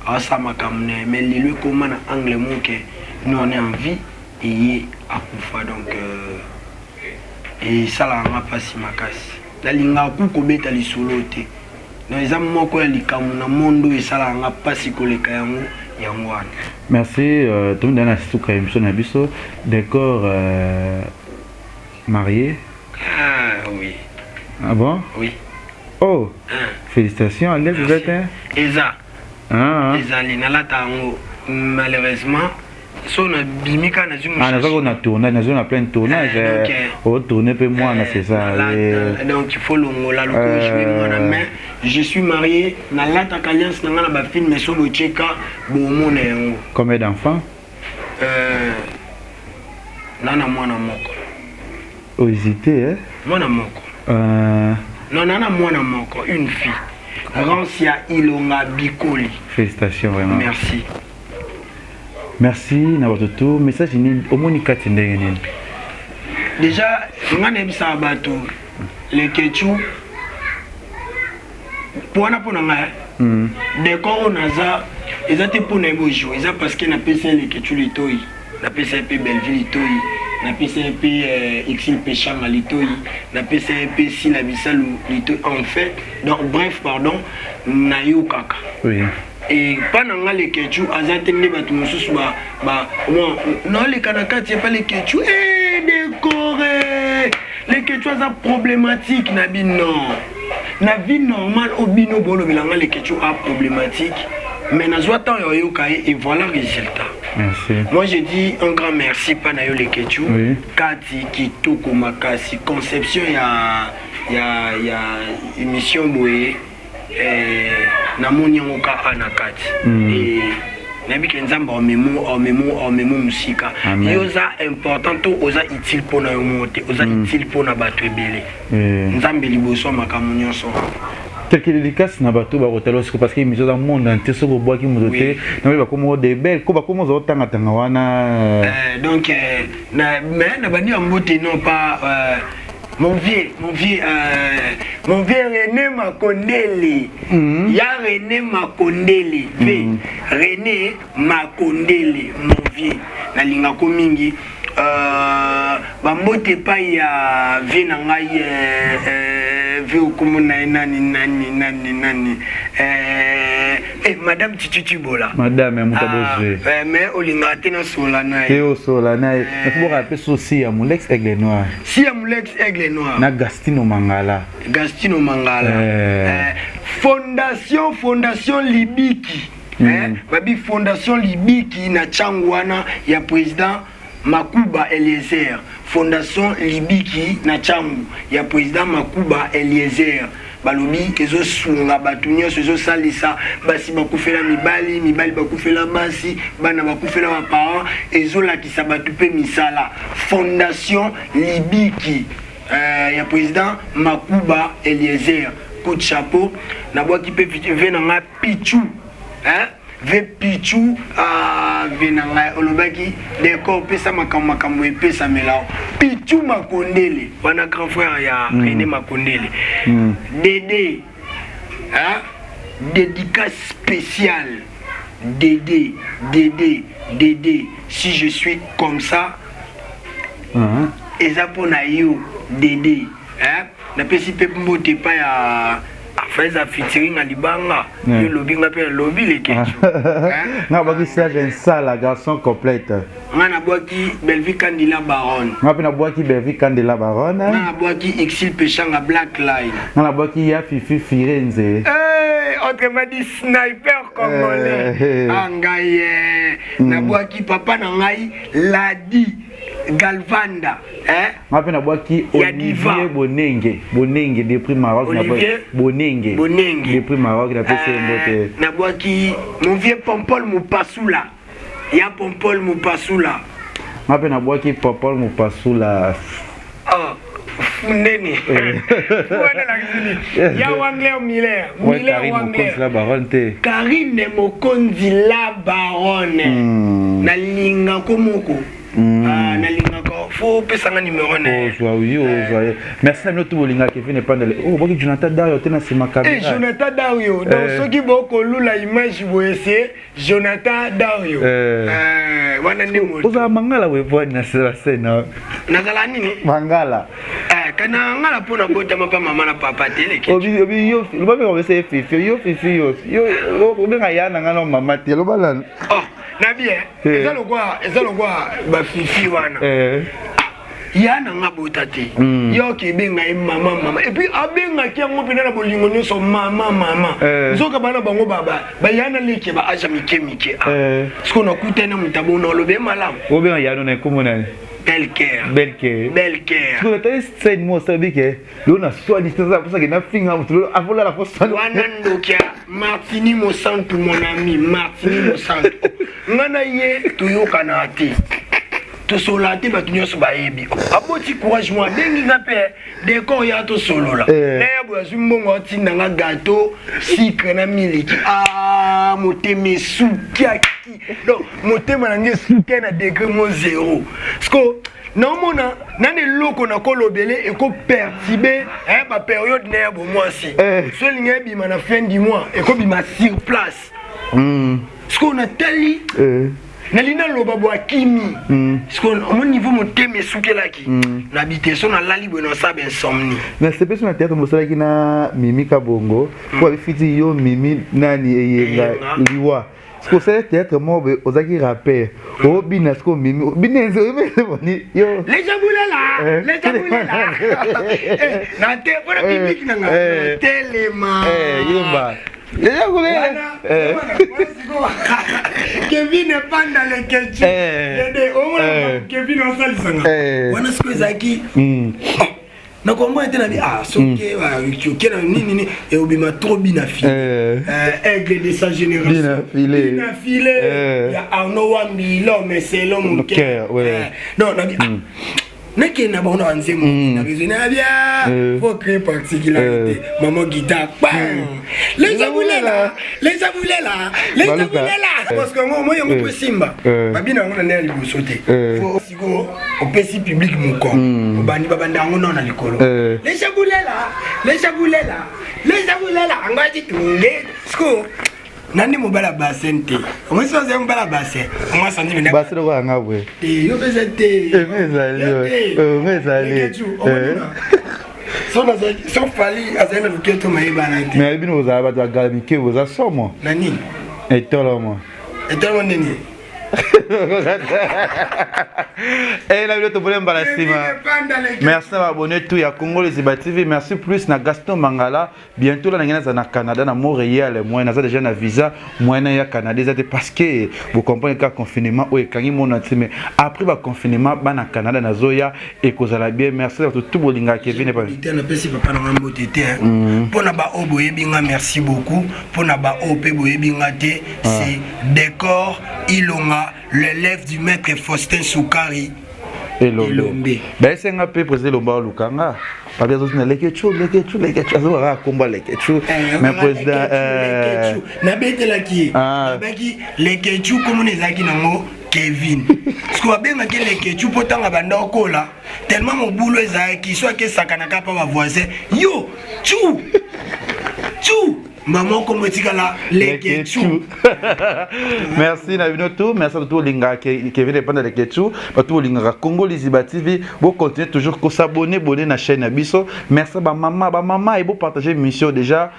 a sa makamne mais lelo comment na angle moke nous on est en vie et akufa donc et ça la nga pasi makasi nalinga ku ko beta li solote. Merci. Tout le monde décor marié. Ah oui. Ah bon? Oui. Oh. Félicitations. Allez, vous êtes. Eza. Eza Linala Tango. Malheureusement, so na bimika na zungu na zako na tournage na zone na plein tournage au tourner peu moi na c'est ça donc il faut longola le jouer moi na mais je suis marié na lata alliance na ba film mais so bocheka bo mona yango. Combien d'enfants? Nana mwana moko. Oh, hésité hein? Mwana moko. Non, nana mwana moko, une fille. Rancia Ilonga Bikoli. Félicitations vraiment. Merci. Merci Nabototo. Message ni omonika tindenge nini. Déjà, ngane bisa bato le kechu pour nga de quand on a ça ils étaient pour ne jouer ça parce que na PC le kechu litoi na PCP Belleville litoi na PCP Exil Péchanga litoi na PCP si la bisalu litoi en fait donc bref pardon na yo kaka. Oui. Et pendant les ketchou azatene batu mususu ba non les kanakati pas les ketchou décoré les ketchou ça problématique na bi non na vie normale au bino bolo bilanga les ketchou a problématique mais na zoatan yo kai et voilà le résultat. Merci. Moi je dis un grand merci pas na yo les ketchou kati kitoko makasi conception ya émission boye na moni ngoka anakati et nabi kenzamba o memo musika yoza important to oza utile pona yo mote oza utile pona bato ebele nzambe liboso makamu nyonso quelque dédicace na bato ba hôtel parce que émission dans monde entier soko bois qui mozote na ba komo de belle ko ba komo zo tanga wana donc na bani mbote non pas mon vieux René Makondele. Ya René Makondele. René Makondele, mon vieux. Na linga komingi. Bambote pa ya vie na ngai vie okomona nani. Madame Titutu Bola. Madame Mutaboze. Mais olinga tena solana. Théo solana. Il faut rappeler aussi à Moulex Aigle Noir. Si à Moulex Aigle Noir. Na Gastino Mangala. Fondation Libiki. Babi Fondation Libiki na changwana ya président Makuba Eliezer. Fondation Libiki na changu ya président Makuba Eliezer. Balobi ezo sunga batunyo ezo salisa basi bakufela mibali bakufela basi bana bakufela ba parents ezo la kisabatu pe misala. Fondation Libiki ya président Makuba Eliezer. Coup de chapeau na bois qui peut venir Pichu ve Pichu venanga olobaki d'accord pesa makambo pesa melao Pichu Makondele wana grand frère ya René Makondele Dédé dédicace spéciale Dédé si je suis comme ça eza pona yo Dédé na pesi pe mbote pa ya afaiza featuring à Libanga le lobby ngape lobby les ketchu na baki stage en salle garçon complète na boaki Belleville Candela Baron na boaki Belleville Candela Baron na boaki Exil Péchanga Black Line na boaki ya Fifi Firenze autrement dit sniper congolais angaye na boaki papa na ngai Ladi Galvanda na boaki Olivier Bonenge depuis Maroc Bonenge depuis Maroc la PC mbote na boaki mon vieux Pompol Mupasula ya Pompol Mupasula na boaki Pompol Mupasula Fundeni wana la kizini ya Wangler Miller Wangler la baronne Karine Mokonzi la baronne na linga komoko na linga ko fo pesanga numéro ne merci à notre bolinga qui vient pas dans boki Jonathan Dario tena sima caméra Jonathan Dario donc ceux qui boko lula image boyese Jonathan Dario wana ndi mo oza mangala we voix na scène nazala nini mangala kana ngala pona bota mapa mama na papa tele ke obi yo lo ba me se fifi yo obenga yana ngana mama tele lo bala na bien ezalo kwa ba fifi wana ya na nga botate yo ke benga mama et puis abenga ki ngo pena na bolingo nyonso mama nzoka bana bango baba ba yana leke ba aja mike siko na kutena mutabo na lobe malamu obenga yana na komona Belker. Tu as dit moi ça dit que l'on a soigné ça pour ça que n'a finga mutu avola la force. Wanando kia Martini Monsanto mon ami Martini Monsanto. Ngana ye tuyoka na ati. To solate ba tunyoso ba yebi. Aboti courage moi dengi ngape décor ya to solo la. Lebo azumbongo tinda nga gâteau sucre na miliki. Ah moteme sukiaki. Donc motema nange suke na degré mo 0. Sko non mona nane loko na kolobele e ko perturber ba période na bo moi si. So linga bi na fin du mois e ko bi ma sur place. Sko na tali nalina loba bo akimi. Sko au niveau motema sukelaki. Na biteso na lali bo na sabe insomnie. Na sepe sur na théâtre mo sala kina Mimi Kabongo pour fiti yo Mimi nani eyenga liwa. Ce que c'est théâtre mobile aux acquis rappeurs au binasco mimi binenzo yo les jaboulela na te pour le public nanga téléma yomba les jaboulela Kevin n'est pas dans les questions Kevin en salle sanga wana ce que zaki na komba était na bi soke wa kyoke na nini et obima trop bina filé aigle de sa génération bina filé ya Arnaud Wambi l'homme mais c'est l'homme cœur non na bi nake na bon on nzemo na raisonner bien faut créer particularité maman guitare les aboulela parce que moi yango ko simba babina ngona na liboso te faut sigo au pesi public moko obandi babanda ngona na likolo les aboulela angati tunge sko nani mobala basente on se faisait mobala bassin on s'en dit bassin ko anga bwe yo bezete ngezali so fali azana luketo maibana mais bino za ba galmike za somo nani etolomo nini et la vidéo te voulait merci à abonner tout ya Congo les Iba TV merci plus na Gaston Mangala bientôt là na Canada na Montréal moi na déjà na visa moi na ya Canada parce que vous comprenez que confinement ou ekangi mon mais après le confinement ba na Canada na zoya et kozala bien merci à tout bolinga Kevin et pas na pesi papa na mbotete pour na ba oboye binga merci beaucoup pour na ba op boye binga te c'est décor ilonga l'élève du maître Faustin Soukari Elombe. Ben c'est un peu posé le bar Lukanga. Pas bien sûr les ketchup. Ça va combat les ketchup. Mais président na bete la qui. Baki les ketchup comme les aki nango Kevin. Ce qu'on a bien que les ketchup potanga banda okola. Tellement mon boulot est qui soit que sakanaka pas voisin. Yo, chou. Maman comme tikala les ketchup. Merci na vino tout, merci à tout linga Kevin dépend de ketchup, à tout linga Congo les Iba TV, vous continuez toujours à s'abonner na chaîne Abisso. Merci ba maman et vous partager mission déjà.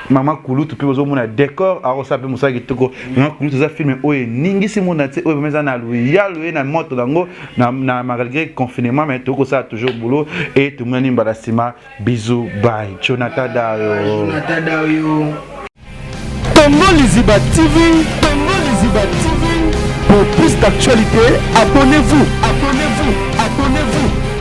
Maman Koulou tu peux vous montrer décor à Rosape Moussa Kitoko. Maman Koulou tu as filmé oye ningi si mon ati oye mais na luya na moto dango na malgré confinement mais tout ça toujours boulot et tout le monde mbalasima bisous bye Jonathan Dayo Congo les Iba TV pour plus d'actualité abonnez-vous